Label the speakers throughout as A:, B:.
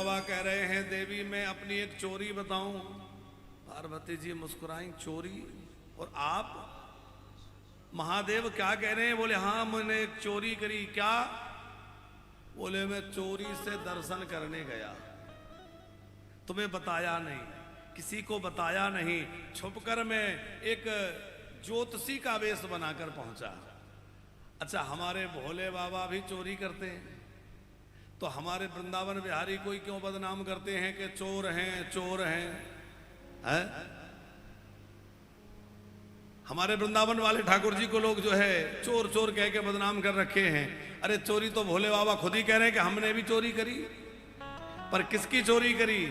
A: बाबा कह रहे हैं देवी मैं अपनी एक चोरी बताऊं। पार्वती जी मुस्कुराई, चोरी? और आप महादेव क्या कह रहे हैं? बोले हाँ मैंने एक चोरी करी। क्या? बोले मैं चोरी से दर्शन करने गया, तुम्हें बताया नहीं, किसी को बताया नहीं, छुपकर मैं एक ज्योतिषी का वेश बनाकर पहुंचा। अच्छा हमारे भोले बाबा भी चोरी करते हैं, तो हमारे वृंदावन बिहारी कोई क्यों बदनाम करते हैं कि चोर हैं चोर हैं, है? हमारे वृंदावन वाले ठाकुर जी को लोग जो है चोर चोर कह के बदनाम कर रखे हैं। अरे चोरी तो भोले बाबा खुद ही कह रहे हैं कि हमने भी चोरी करी। पर किसकी चोरी करी?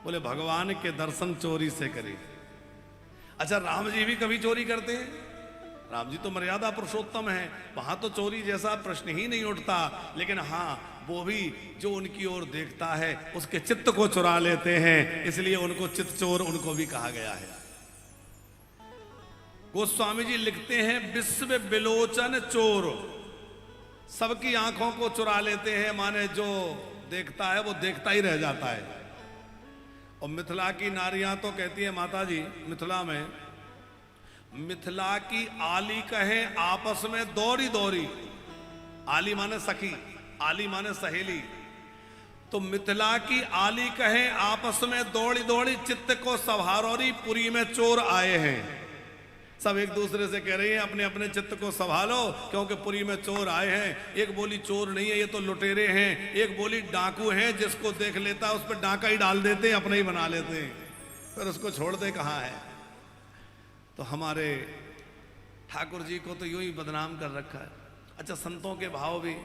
A: बोले भगवान के दर्शन चोरी से करी। अच्छा राम जी भी कभी चोरी करते हैं? राम जी तो मर्यादा पुरुषोत्तम है, वहां तो चोरी जैसा प्रश्न ही नहीं उठता। लेकिन हाँ वो भी जो उनकी ओर देखता है उसके चित्त को चुरा लेते हैं, इसलिए उनको चित्त चोर उनको भी कहा गया है। गोस्वामी जी लिखते हैं विश्व बिलोचन चोर, सबकी आंखों को चुरा लेते हैं, माने जो देखता है वो देखता ही रह जाता है। और मिथिला की नारियां तो कहती है माता जी, मिथिला में, मिथिला की आली कहे आपस में दौड़ी दौड़ी, आली माने सखी, आली माने सहेली, तो मिथिला की आली कहे आपस में दौड़ी दौड़ी चित्त को संभारोरी पुरी में चोर आए हैं। सब एक दूसरे से कह रही हैं अपने अपने चित्त को संभालो क्योंकि पुरी में चोर आए हैं। एक बोली चोर नहीं है ये तो लुटेरे हैं, एक बोली डाकू हैं, जिसको देख लेता है उस पर डाका ही डाल देते हैं, अपने ही बना लेते हैं, फिर उसको छोड़ते कहाँ है। तो हमारे ठाकुर जी को तो यूं ही बदनाम कर रखा है। अच्छा संतों के भाव भी,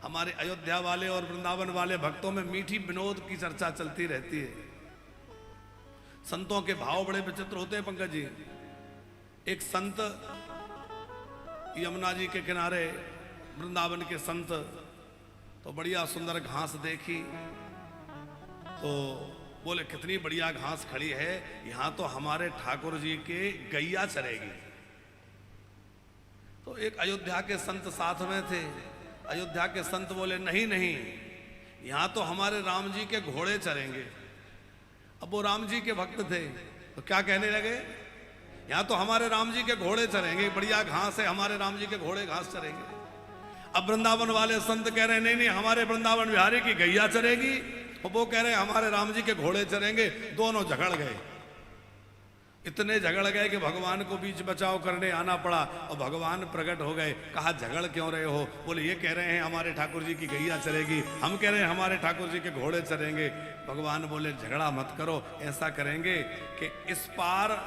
A: हमारे अयोध्या वाले और वृंदावन वाले भक्तों में मीठी विनोद की चर्चा चलती रहती है। संतों के भाव बड़े विचित्र होते हैं पंकज जी। एक संत यमुना जी के किनारे, वृंदावन के संत, तो बढ़िया सुंदर घास देखी तो बोले कितनी बढ़िया घास खड़ी है, यहां तो हमारे ठाकुर जी के गैया चरेगी। तो एक अयोध्या के संत साथ में थे। अयोध्या के संत बोले नहीं नहीं, यहां तो हमारे राम जी के घोड़े चरेंगे। अब वो राम जी के भक्त थे तो क्या कहने लगे, यहां तो हमारे राम जी के घोड़े चरेंगे, बढ़िया घास है, हमारे राम जी के घोड़े घास चरेंगे। अब वृंदावन वाले संत कह रहे हैं नहीं नहीं हमारे वृंदावन बिहारी की गैया चरेगी, और वो कह रहे हैं हमारे राम जी के घोड़े चरेंगे। दोनों झगड़ गए, इतने झगड़ गए कि भगवान को बीच बचाव करने आना पड़ा, और भगवान प्रकट हो गए। कहा झगड़ क्यों रहे हो? बोले ये कह रहे हैं हमारे ठाकुर जी की गैया चरेगी, हम कह रहे हैं हमारे ठाकुर जी के घोड़े चरेंगे। भगवान बोले झगड़ा मत करो, ऐसा करेंगे कि इस पार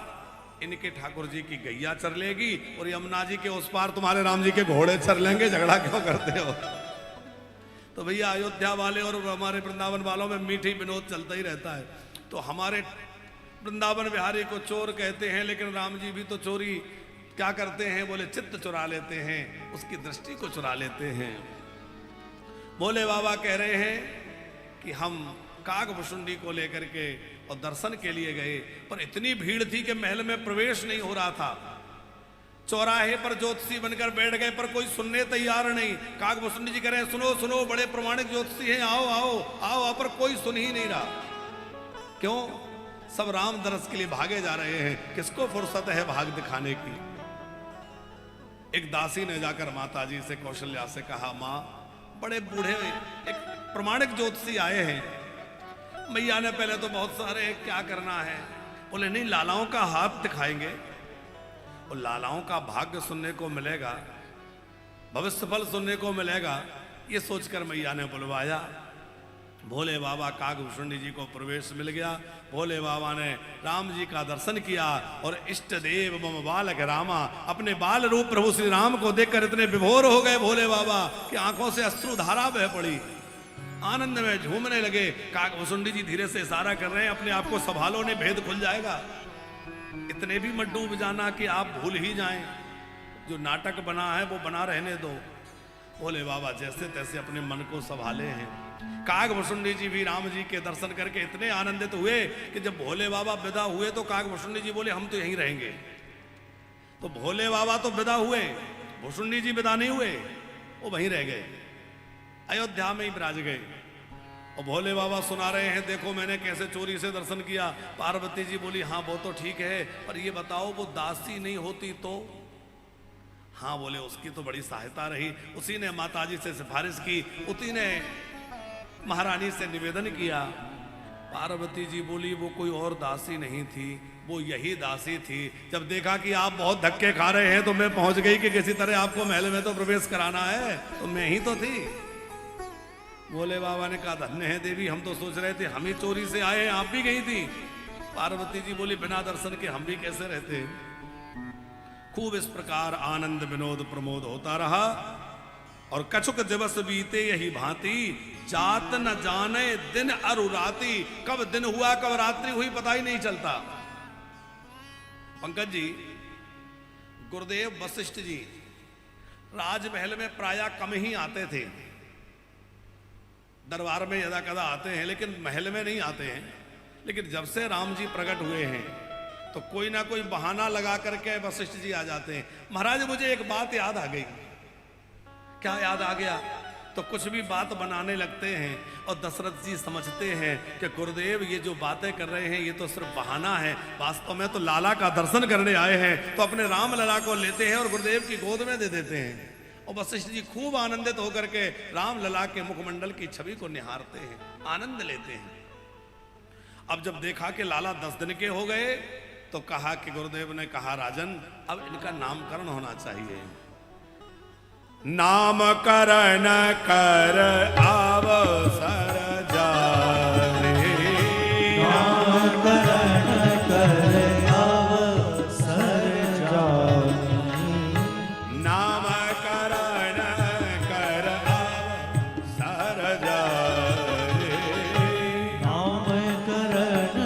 A: इनके ठाकुर जी की गैया चर लेगी और यमुना जी के उस पार तुम्हारे राम जी के घोड़े चर लेंगे, झगड़ा क्यों करते हो? तो भैया अयोध्या वाले और हमारे वृंदावन वालों में मीठी विनोद चलता ही रहता है। तो हमारे वृंदावन बिहारी को चोर कहते हैं, लेकिन राम जी भी तो चोरी क्या करते हैं? बोले चित्त चुरा लेते हैं, उसकी दृष्टि को चुरा लेते हैं। भोले बाबा कह रहे हैं कि हम कागभुशुंडी को लेकर के और दर्शन के लिए गए, पर इतनी भीड़ थी कि महल में प्रवेश नहीं हो रहा था। चौराहे पर ज्योतिषी बनकर बैठ गए पर कोई सुनने तैयार नहीं। कागभुशुंडी जी कह रहे हैं सुनो सुनो, बड़े प्रमाणिक ज्योतिषी हैं, आओ आओ आओ, पर कोई सुन ही नहीं रहा। क्यों? सब राम दरस के लिए भागे जा रहे हैं, किसको फुर्सत है भाग दिखाने की। एक दासी ने जाकर माता जी से, कौशल्या से कहा माँ बड़े बूढ़े एक प्रमाणिक ज्योतिषी आए हैं। मैया ने पहले तो बहुत सारे क्या करना है, बोले नहीं लालाओं का हाथ दिखाएंगे और लालाओं का भाग्य सुनने को मिलेगा, भविष्य फल सुनने को मिलेगा। ये सोचकर मैया ने बुलवाया। भोले बाबा कागभुशुंडी जी को प्रवेश मिल गया। भोले बाबा ने राम जी का दर्शन किया और इष्ट देव मम बालक रामा, अपने बाल रूप प्रभु श्री राम को देखकर इतने विभोर हो गए भोले बाबा कि आंखों से अश्रुधारा बह पड़ी। आनंद में झूमने लगे। कागभुशुंडी जी धीरे से इशारा कर रहे हैं अपने आप को संभालो, ने भेद खुल जाएगा। इतने भी मत डूब जाना कि आप भूल ही जाएं, जो नाटक बना है वो बना रहने दो। भोले बाबा जैसे तैसे अपने मन को संभाले हैं। कागभुशुंडी जी भी राम जी के दर्शन करके इतने आनंदित हुए कि जब भोले बाबा विदा हुए तो कागभुशुंडी जी बोले हम तो यहीं रहेंगे। तो भोले बाबा तो विदा हुए, भुशुंडी जी विदा नहीं हुए, वो वहीं रह गए, अयोध्या में ही विराज गए। और भोले बाबा सुना रहे हैं, देखो मैंने कैसे चोरी से दर्शन किया। पार्वती जी बोली, हाँ वो तो ठीक है, पर ये बताओ वो दासी नहीं होती तो? हाँ बोले, उसकी तो बड़ी सहायता रही, उसी ने माताजी से सिफारिश की, उसी ने महारानी से निवेदन किया। पार्वती जी बोली, वो कोई और दासी नहीं थी, वो यही दासी थी। जब देखा कि आप बहुत धक्के खा रहे हैं तो मैं पहुंच गई कि किसी तरह आपको महल में तो प्रवेश कराना है, तो मैं ही तो थी। भोले बाबा ने कहा, धन्य है देवी, हम तो सोच रहे थे हम ही चोरी से आए हैं, आप भी गई थी। पार्वती जी बोली, बिना दर्शन के हम भी कैसे रहते। खूब इस प्रकार आनंद विनोद प्रमोद होता रहा और कछुक दिवस बीते यही भांति, जात न जाने दिन अरु राति। कब दिन हुआ कब रात्रि हुई पता ही नहीं चलता। पंकज जी, गुरुदेव वशिष्ठ जी राजमहल में प्रायः कम ही आते थे। दरबार में यदा कदा आते हैं लेकिन महल में नहीं आते हैं। लेकिन जब से राम जी प्रकट हुए हैं तो कोई ना कोई बहाना लगा करके वशिष्ठ जी आ जाते हैं। महाराज मुझे एक बात याद आ गई। क्या याद आ गया? तो कुछ भी बात बनाने लगते हैं और दशरथ जी समझते हैं कि गुरुदेव ये जो बातें कर रहे हैं ये तो सिर्फ बहाना है, वास्तव में तो लाला का दर्शन करने आए हैं। तो अपने राम लला को लेते हैं और गुरुदेव की गोद में दे देते हैं। और वशिष्ठ जी खूब आनंदित होकर के राम लला के मुखमंडल की छवि को निहारते हैं, आनंद लेते हैं। अब जब देखा कि लाला 10 दिन के हो गए तो कहा कि गुरुदेव ने कहा, राजन अब इनका नामकरण होना चाहिए। नामकरण कर अवसर जाए,
B: नामकरण कर अवसर जाए,
A: नामकरण कर अवसर जाए,
B: नामकरण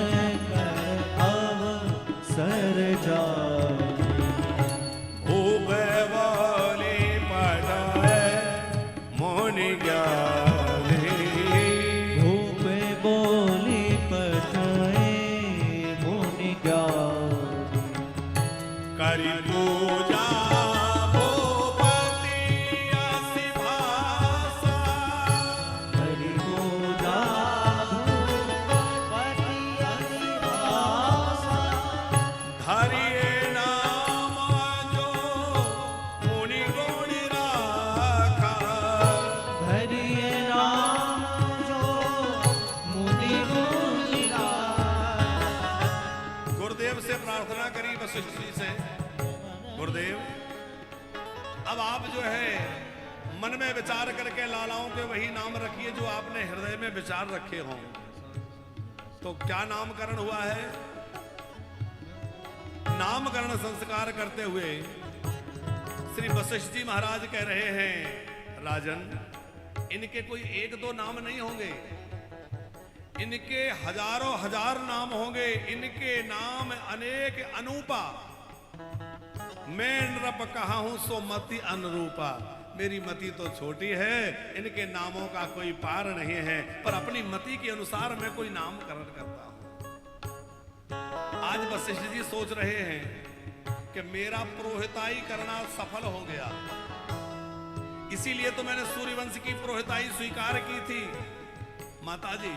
B: कर अवसर जाए।
A: भूप बोले पटाए मोनि ज्ञानी,
B: भूप बोली पठाए मुनि ज्ञानी,
A: करी पूजा भूपति असी भाषा,
B: हरि पूजा भूपति अति भाषा,
A: हरिये नाम जो मुनि गुण राखा,
B: हरिये नाम जो मुनि गुण राखा।
A: गुरुदेव से प्रार्थना करी वशिष्ठ जी से, गुरुदेव अब आप जो है मन में विचार करके लालाओं के वही नाम रखिए जो आपने हृदय में विचार रखे हों। तो क्या नामकरण हुआ है? नामकरण संस्कार करते हुए श्री वशिष्ठ जी महाराज कह रहे हैं, राजन इनके कोई 1-2 नाम नहीं होंगे, इनके हजारों हजार नाम होंगे। इनके नाम अनेक अनूपा, मैं नृप कहा हूं सो मति अनुरूपा। मेरी मति तो छोटी है, इनके नामों का कोई पार नहीं है, पर अपनी मति के अनुसार मैं कोई नामकरण करता हूं। आज वशिष्ठ जी सोच रहे हैं कि मेरा पुरोहिताई करना सफल हो गया, इसीलिए तो मैंने सूर्यवंश की पुरोहिताई स्वीकार की थी। माता जी,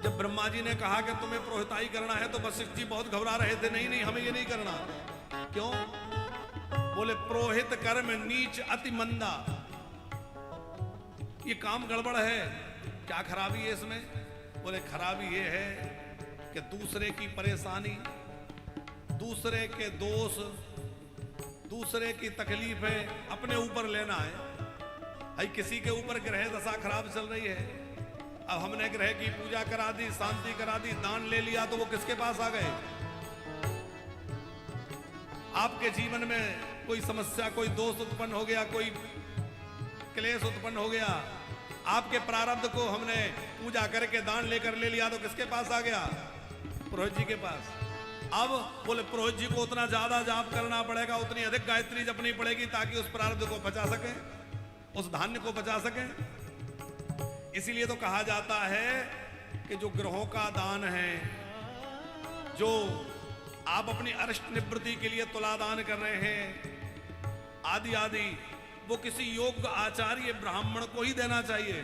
A: जब ब्रह्मा जी ने कहा कि तुम्हें पुरोहिताई करना है तो वशिष्ठ जी बहुत घबरा रहे थे। नहीं नहीं, हमें ये नहीं करना। क्यों? बोले पुरोहित कर्म नीच अति मंदा, ये काम गड़बड़ है। क्या खराबी है इसमें? बोले खराबी ये है कि दूसरे की परेशानी, दूसरे के दोष, दूसरे की तकलीफें अपने ऊपर लेना है। भाई किसी के ऊपर ग्रह दशा खराब चल रही है, अब हमने ग्रह की पूजा करा दी, शांति करा दी, दान ले लिया, तो वो किसके पास आ गए? आपके जीवन में कोई समस्या, कोई दोष उत्पन्न हो गया, कोई क्लेश उत्पन्न हो गया, आपके प्रारब्ध को हमने पूजा करके दान लेकर ले लिया, तो किसके पास आ गया? पुरोहित जी के पास। अब बोले पुरोहित जी को उतना ज्यादा जाप करना पड़ेगा, उतनी अधिक गायत्री जपनी पड़ेगी ताकि उस प्रारब्ध को बचा सके, उस धान्य को बचा सके। इसीलिए तो कहा जाता है कि जो ग्रहों का दान है, जो आप अपनी अरिष्ट निवृत्ति के लिए तुला दान कर रहे हैं आदि आदि, वो किसी योग्य आचार्य ब्राह्मण को ही देना चाहिए।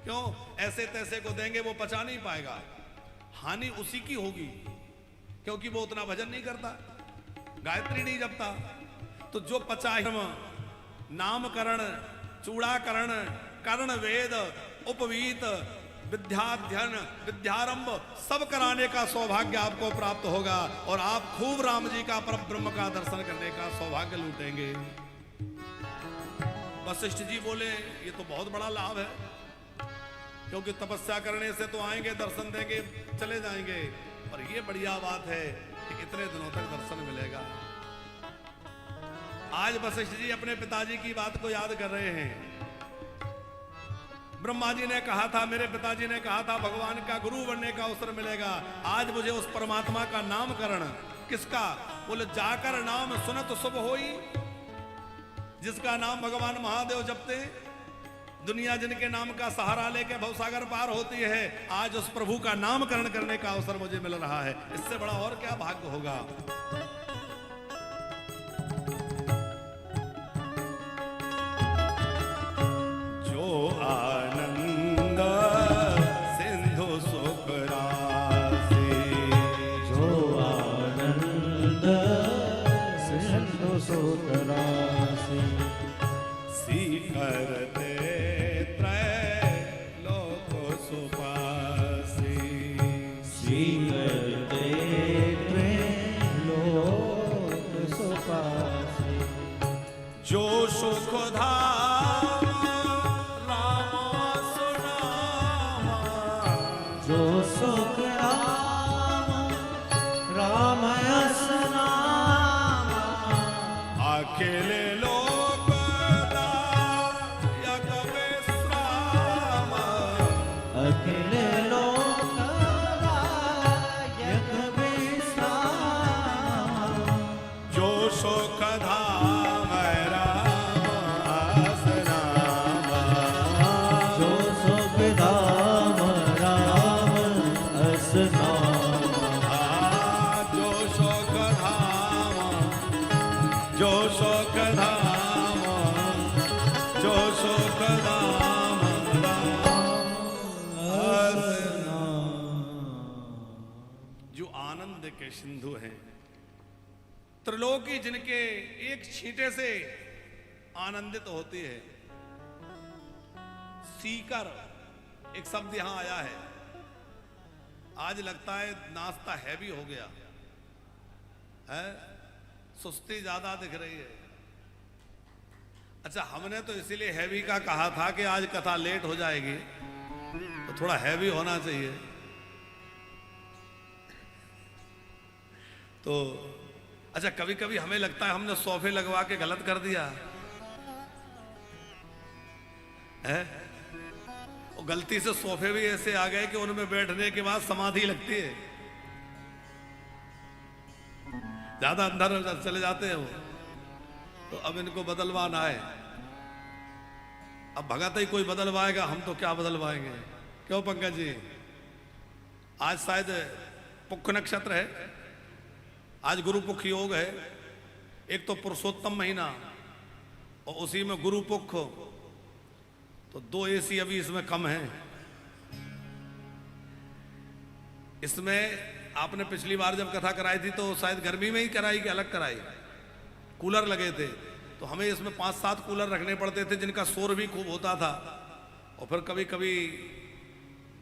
A: क्यों? ऐसे तैसे को देंगे वो पचा नहीं पाएगा, हानि उसी की होगी, क्योंकि वो उतना भजन नहीं करता, गायत्री नहीं जपता। तो जो पचा नामकरण, चूड़ाकरण, कर्ण वेद, उपवीत, विद्याध्ययन, विद्यारंभ सब कराने का सौभाग्य आपको प्राप्त होगा और आप खूब राम जी का परब्रह्म का दर्शन करने का सौभाग्य लूटेंगे। वशिष्ठ जी बोले ये तो बहुत बड़ा लाभ है, क्योंकि तपस्या करने से तो आएंगे, दर्शन देंगे, चले जाएंगे, और ये बढ़िया बात है कि इतने दिनों तक दर्शन मिलेगा। आज वशिष्ठ जी अपने पिताजी की बात को याद कर रहे हैं। ब्रह्मा जी ने कहा था, मेरे पिताजी ने कहा था भगवान का गुरु बनने का अवसर मिलेगा, आज मुझे उस परमात्मा का नामकरण। किसका? बोले जाकर नाम सुनत शुभ होई, जिसका नाम भगवान महादेव जपते, दुनिया जिनके नाम का सहारा लेके भवसागर पार होती है, आज उस प्रभु का नामकरण करने का अवसर मुझे मिल रहा है। इससे बड़ा और क्या भाग्य होगा। जो आनंद सिंधु सुख राशि,
B: जो आनंद सिंधु सुख राशि,
A: करते त्रैलोक सुपासी,
B: करते त्रैलोक सुपासी,
A: जो सुख धाम राम सुनामा,
B: जो सुख राम यस नामा,
A: अकेले
B: अखिल लोक यक विश्राम,
A: जो सुख धाम राम नामा,
B: जो सुख धाम राम अस नामा,
A: जो सुख धाम, जो सुख धाम, जो सुख धाम के सिंधु हैं, त्रिलोकी जिनके एक छींटे से आनंदित होती है। सीकर एक शब्द यहां आया है, आज लगता है नाश्ता हैवी हो गया है, सुस्ती ज्यादा दिख रही है। अच्छा, हमने तो इसीलिए हैवी का कहा था कि आज कथा लेट हो जाएगी तो थोड़ा हैवी होना चाहिए। तो अच्छा, कभी कभी हमें लगता है हमने सोफे लगवा के गलत कर दिया है, और गलती से सोफे भी ऐसे आ गए कि उनमें बैठने के बाद समाधि लगती है, ज्यादा अंदर चले जाते हैं वो। तो अब इनको बदलवाना है। अब भगत ही कोई बदलवाएगा, हम तो क्या बदलवाएंगे। क्यों पंकज जी? आज शायद पुख नक्षत्र है, आज गुरु पुख योग है। एक तो पुरुषोत्तम महीना और उसी में गुरु पुख, तो 2 AC अभी इसमें कम है। इसमें आपने पिछली बार जब कथा कराई थी तो शायद गर्मी में ही कराई कि अलग कराई? कूलर लगे थे, तो हमें इसमें 5-7 कूलर रखने पड़ते थे जिनका शोर भी खूब होता था। और फिर कभी कभी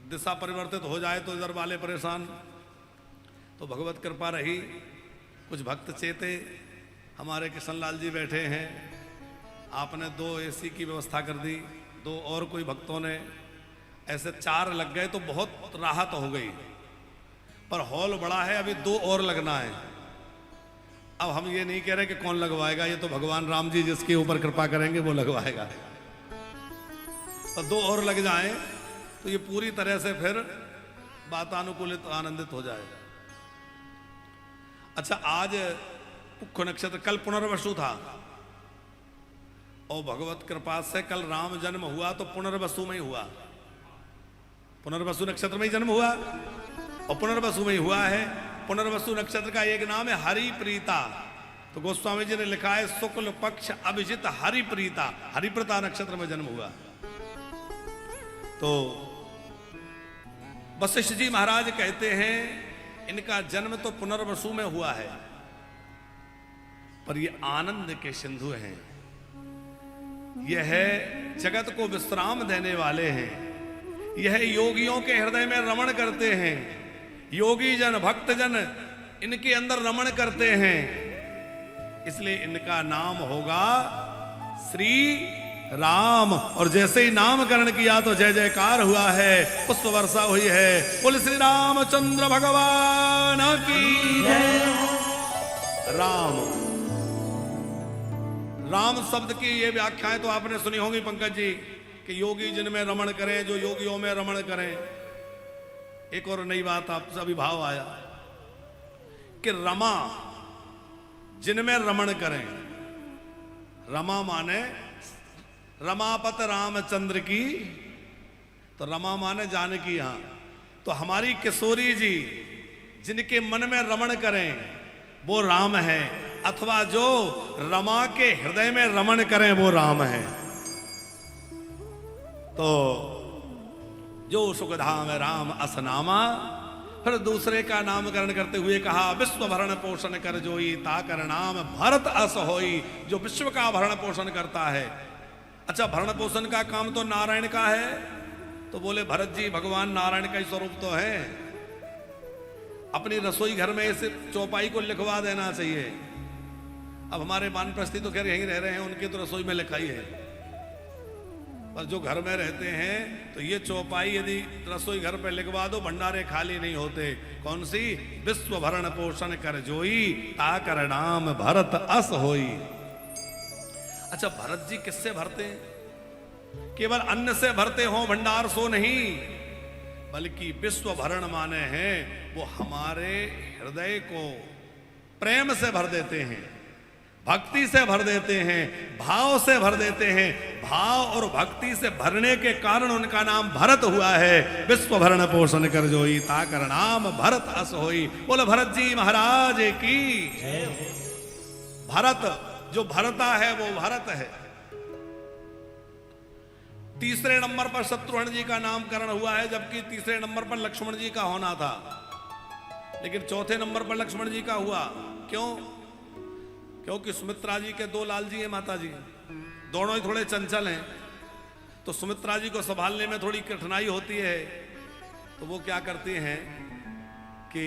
A: दिशा परिवर्तित हो जाए तो इधर वाले परेशान। तो भगवत कृपा रही, कुछ भक्त चेते, हमारे किशनलाल जी बैठे हैं, आपने 2 AC की व्यवस्था कर दी, 2 और कोई भक्तों ने, ऐसे 4 लग गए तो बहुत राहत हो गई। पर हॉल बड़ा है, अभी 2 और लगना है। अब हम ये नहीं कह रहे कि कौन लगवाएगा, ये तो भगवान राम जी जिसके ऊपर कृपा करेंगे वो लगवाएगा। तो 2 और लग जाएं तो ये पूरी तरह से फिर वातानुकूलित आनंदित हो जाएगा। अच्छा, आज पुख नक्षत्र, कल पुनर्वसु था और भगवत कृपा से कल राम जन्म हुआ तो पुनर्वसु में ही हुआ। पुनर्वसु नक्षत्र में ही जन्म हुआ और पुनर्वसु में ही हुआ है। पुनर्वसु नक्षत्र का एक नाम है हरिप्रीता। तो गोस्वामी जी ने लिखा है शुक्ल पक्ष अभिजित हरिप्रीता, हरिप्रीता नक्षत्र में जन्म हुआ। तो वशिष्ठ जी महाराज कहते हैं इनका जन्म तो पुनर्वसु में हुआ है, पर ये आनंद के सिंधु हैं, यह जगत को विश्राम देने वाले हैं, यह योगियों के हृदय में रमण करते हैं, योगी जन भक्त जन इनके अंदर रमण करते हैं, इसलिए इनका नाम होगा श्री राम। और जैसे ही नामकरण किया तो जय जयकार हुआ है, पुष्प वर्षा हुई है। बोल श्री रामचंद्र भगवान की जय। राम, राम शब्द की ये व्याख्याएं तो आपने सुनी होंगी पंकज जी, कि योगी जिनमें रमण करें, जो योगियों में रमण करें। एक और नई बात आपसे अभी भाव आया कि रमा जिनमें रमण करें, रमा माने रमापत रामचंद्र की, तो रमा माने जानकी। यहां तो हमारी किशोरी जी जिनके मन में रमण करें वो राम है, अथवा जो रमा के हृदय में रमण करें वो राम है। तो जो सुखधाम राम असनामा, फिर दूसरे का नामकरण करते हुए कहा विश्व भरण पोषण कर जोई, ताकर नाम भरत अस होई, जो विश्व का भरण पोषण करता है। अच्छा, भरण पोषण का काम तो नारायण का है, तो बोले भरत जी भगवान नारायण का ही स्वरूप तो है, अपनी रसोई घर में इस चौपाई को लिखवा देना चाहिए। अब हमारे वानप्रस्थी तो खैर यहीं रह रहे हैं, उनकी तो रसोई में लिखाई है, पर जो घर में रहते हैं तो ये चौपाई यदि रसोई घर पे लिखवा दो, भंडारे खाली नहीं होते। कौन सी? विश्व भरण पोषण कर जोई, ताकर नाम भरत अस होई। अच्छा, भरत जी किससे भरते हैं? केवल अन्न से भरते हो भंडार सो नहीं, बल्कि विश्व भरण माने हैं वो हमारे हृदय को प्रेम से भर देते हैं, भक्ति से भर देते हैं, भाव से भर देते हैं। भाव और भक्ति से भरने के कारण उनका नाम भरत हुआ है। विश्व भरण पोषण कर जोई, ताकर नाम भरत अस होई। बोलो भरत जी महाराज की। भरत जो भरता है वो भरत है। तीसरे नंबर पर शत्रुघ्न जी का नामकरण हुआ है, जबकि तीसरे नंबर पर लक्ष्मण जी का होना था, लेकिन चौथे नंबर पर लक्ष्मण जी का हुआ। क्यों? क्योंकि सुमित्रा जी के दो लाल जी हैं माता जी, दोनों ही थोड़े चंचल हैं, तो सुमित्रा जी को संभालने में थोड़ी कठिनाई होती है। तो वो क्या करती हैं कि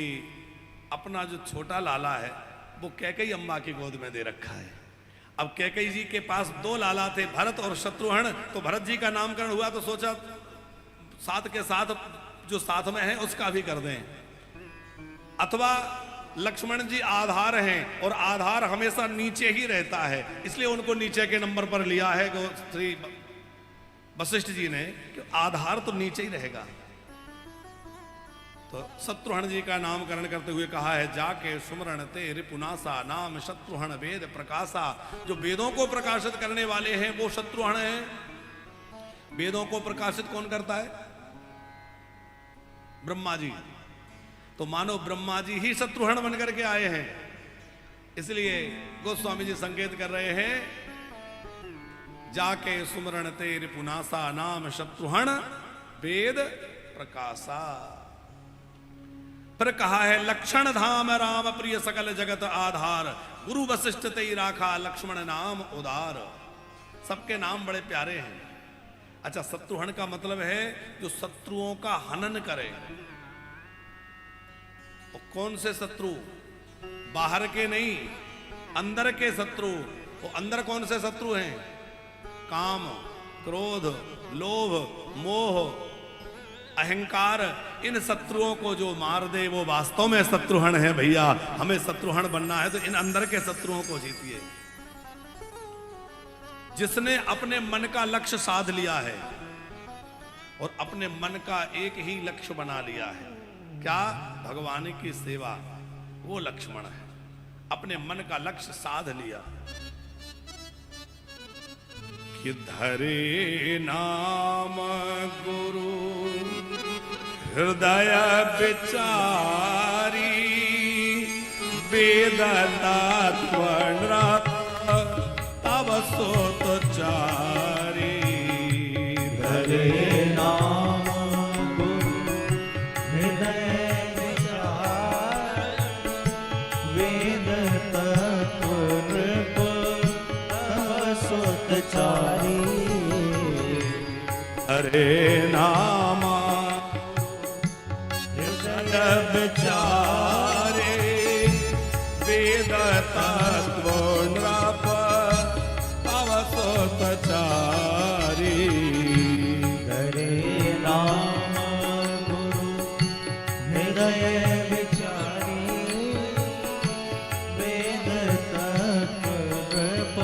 A: अपना जो छोटा लाला है वो कैकेयी अम्मा की गोद में दे रखा है। अब कैकेयी जी के पास दो लाला थे, भरत और शत्रुघ्न, तो भरत जी का नामकरण हुआ तो सोचा साथ के साथ जो साथ में है उसका भी कर दें। अथवा लक्ष्मण जी आधार हैं और आधार हमेशा नीचे ही रहता है, इसलिए उनको नीचे के नंबर पर लिया है श्री वशिष्ठ जी ने, कि आधार तो नीचे ही रहेगा। तो शत्रुघ्न जी का नामकरण करते हुए कहा है जाके सुमरण ते रिपुनासा, नाम शत्रुघ्न वेद प्रकाशा। जो वेदों को प्रकाशित करने वाले हैं वो शत्रुघ्न हैं। वेदों को प्रकाशित कौन करता है? ब्रह्मा जी। तो मानो ब्रह्मा जी ही शत्रुघ्न बनकर के आए हैं, इसलिए गोस्वामी जी संकेत कर रहे हैं जाके सुमरण ते रिपुनासा, नाम शत्रुघ्न वेद प्रकाशा। फिर कहा है लक्षण धाम राम प्रिय सकल जगत आधार, गुरु वशिष्ठ ते राखा लक्ष्मण नाम उदार। सबके नाम बड़े प्यारे हैं। अच्छा, शत्रुघ्न का मतलब है जो शत्रुओं का हनन करे। और कौन से शत्रु? बाहर के नहीं, अंदर के शत्रु। वो अंदर कौन से शत्रु हैं? काम, क्रोध, लोभ, मोह, अहंकार। इन शत्रुओं को जो मार दे वो वास्तव में शत्रुघ्न है। भैया, हमें शत्रुघ्न बनना है तो इन अंदर के शत्रुओं को जीतिए। जिसने अपने मन का लक्ष्य साध लिया है और अपने मन का एक ही लक्ष्य बना लिया है, क्या? भगवान की सेवा, वो लक्ष्मण है। अपने मन का लक्ष्य साध लिया कि धरे नाम गुरु हृदय विचारी, वेद तत्व तब सोत चारी।
B: धरे नाम
A: धरे नामा हृदय विचारे वेद तत्व नृप अवसोतचारी
B: धरे नाम गुरु हृदय विचारी वेद तत्व नृप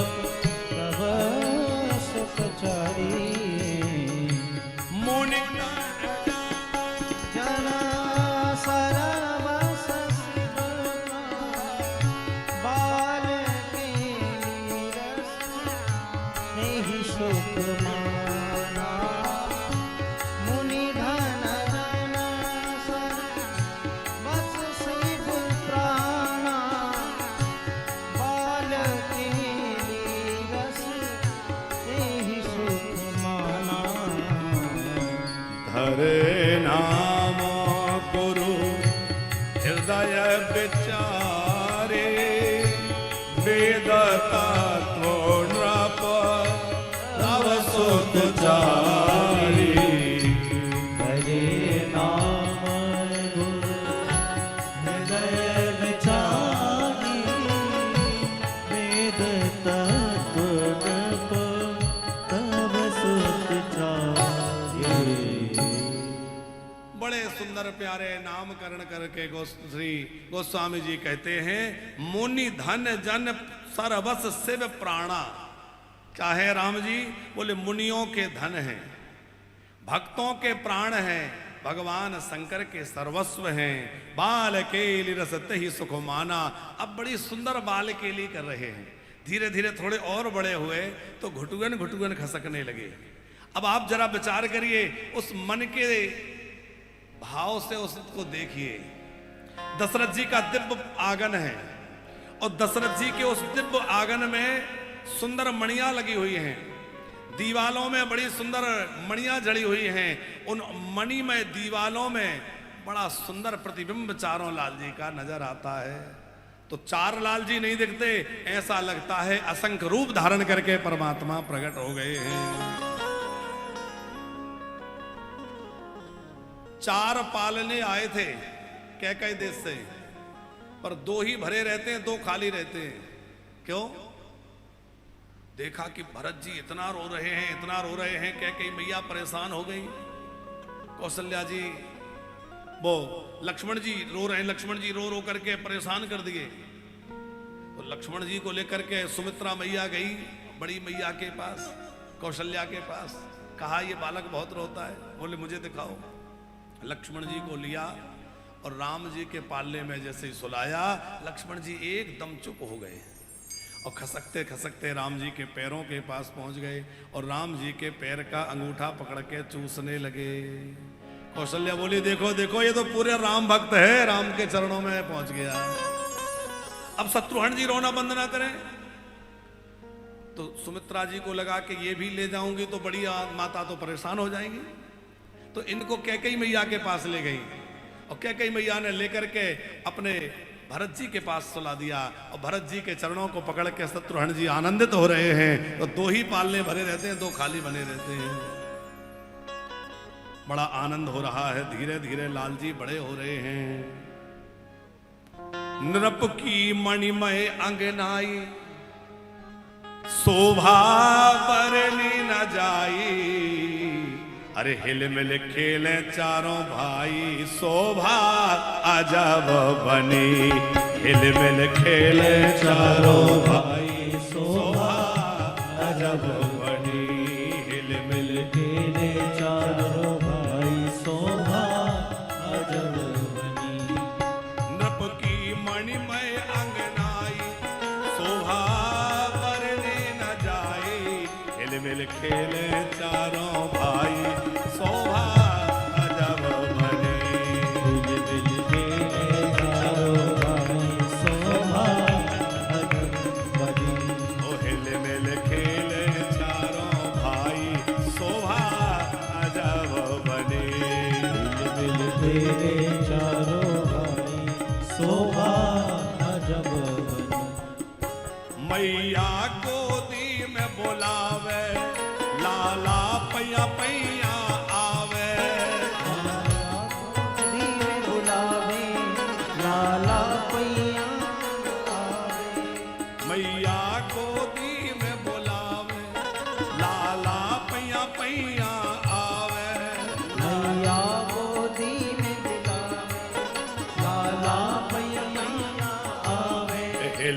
B: अवसोतचारी
A: मुनि
B: जन सरवस बाल की रस नहीं सुख माना मुनि धन जन सरवस शिव प्राणा बाल की रस नहीं सुख माना
A: धरे नाम गुरु हृदय विचारे वेद तत्व नृप अवसोतचारी
B: हरे नाम गुरु हृदय विचारी वेद तत्व नृप तव सुतचारी।
A: बड़े सुंदर प्यारे नामकरण करके श्री गोस्वामी जी कहते हैं मुनि धन जन सरवस शिव प्राणा। क्या है राम जी? बोले मुनियों के धन हैं, भक्तों के प्राण हैं, भगवान शंकर के सर्वस्व हैं। बाल केली रसते ही सुख माना। अब बड़ी सुंदर बाल केली कर रहे हैं। धीरे धीरे थोड़े और बड़े हुए तो घुटुगन घुटुगन खसकने लगे। अब आप जरा विचार करिए, उस मन के भाव से उसको देखिए। दशरथ जी का दिव्य आंगन है और दशरथ जी के उस दिव्य आंगन में सुंदर मणियां लगी हुई हैं। दीवालों में बड़ी सुंदर मणियां जड़ी हुई हैं। उन मणिमय दीवालों में बड़ा सुंदर प्रतिबिंब चारों लाल जी का नजर आता है। तो चार लाल जी नहीं दिखते, ऐसा लगता है असंख्य रूप धारण करके परमात्मा प्रकट हो गए हैं। चार पालने आए थे कैकई देश से, पर दो ही भरे रहते हैं, दो खाली रहते हैं। क्यों? देखा कि भरत जी इतना रो रहे हैं, इतना रो रहे हैं, कैकई मैया परेशान हो गई। कौशल्या जी, वो लक्ष्मण जी रो रहे हैं, लक्ष्मण जी रो रो करके परेशान कर दिए। तो लक्ष्मण जी को लेकर के सुमित्रा मैया गई बड़ी मैया के पास, कौशल्या के पास। कहा ये बालक बहुत रोता है। बोले मुझे दिखाओ। लक्ष्मण जी को लिया और राम जी के पालने में जैसे ही सुलाया, लक्ष्मण जी एकदम चुप हो गए और खसकते खसकते राम जी के पैरों के पास पहुंच गए और राम जी के पैर का अंगूठा पकड़ के चूसने लगे। कौशल्या बोली देखो देखो, ये तो पूरे राम भक्त है, राम के चरणों में पहुंच गया। अब शत्रुघ्न जी रोना बंद ना करें। तो सुमित्रा जी को लगा कि ये भी ले जाऊंगी तो बड़ी माता तो परेशान हो जाएंगी। तो इनको कैकई मैया के पास ले गई और कैकई मैया ने लेकर के अपने भरत जी के पास सुला दिया और भरत जी के चरणों को पकड़ के शत्रुघ्न जी आनंदित हो रहे हैं। तो दो ही पालने भरे रहते हैं, दो खाली बने रहते हैं। बड़ा आनंद हो रहा है। धीरे धीरे लाल जी बड़े हो रहे हैं। नृप की मणिमय अंगनाई शोभा बरनी न जाई। अरे हिल मिल खेले चारों भाई शोभा अजब बनी। हिल मिल खेले चारों भाई शोभा अजब बनी। हिल मिल
B: खेले चारों भाई शोभा अजब बनी।
A: नृप की मणिमय अंगनाई शोभा बरनी न जाई। हिल मिल खेले चारों भाई शोभा अजब बनी।
B: हिल मिल खेले चारों भाई शोभा अजब बनी।
A: ओ हिल मिल खेले चारों भाई शोभा अजब बनी।
B: हिल मिल खेले चारों भाई शोभा अजब बनी।
A: मैया गोदी में बोलावे लाला पैया पैया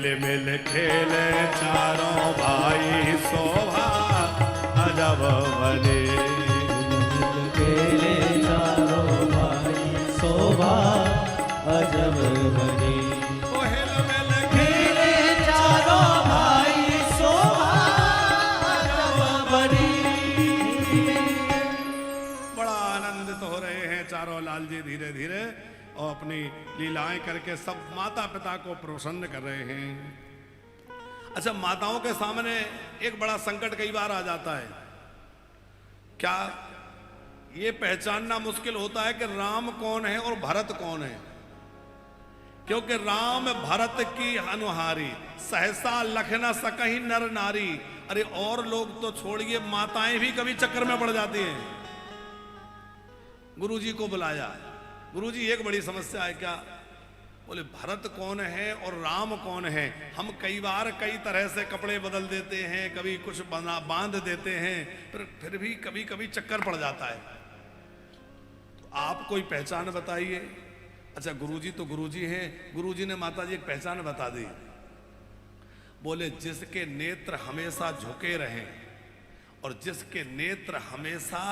A: हिल मिल खेले चारों भाई शोभा अजब बने।
B: खेले चारों भाई शोभा अजब बनी।
A: ओ हिल मिल
B: खेले चारों भाई शोभा अजब बनी।
A: बड़ा आनंदित हो रहे हैं चारों लाल जी धीरे धीरे और अपनी लीलाएं करके सब माता पिता को प्रसन्न कर रहे हैं। अच्छा, माताओं के सामने एक बड़ा संकट कई बार आ जाता है। क्या ये पहचानना मुश्किल होता है कि राम कौन है और भरत कौन है? क्योंकि राम भरत की अनुहारी सहसा लख न सकहि नर नारी। अरे और लोग तो छोड़िए, माताएं भी कभी चक्कर में पड़ जाती हैं। गुरुजी को बुलाया, गुरुजी एक बड़ी समस्या है। क्या? बोले भरत कौन है और राम कौन है? हम कई बार कई तरह से कपड़े बदल देते हैं, कभी कुछ बना बांध देते हैं, फिर भी कभी कभी चक्कर पड़ जाता है। तो आप कोई पहचान बताइए। अच्छा, गुरुजी तो गुरुजी हैं। गुरुजी ने माताजी एक पहचान बता दी। बोले जिसके नेत्र हमेशा झुके रहें और जिसके नेत्र हमेशा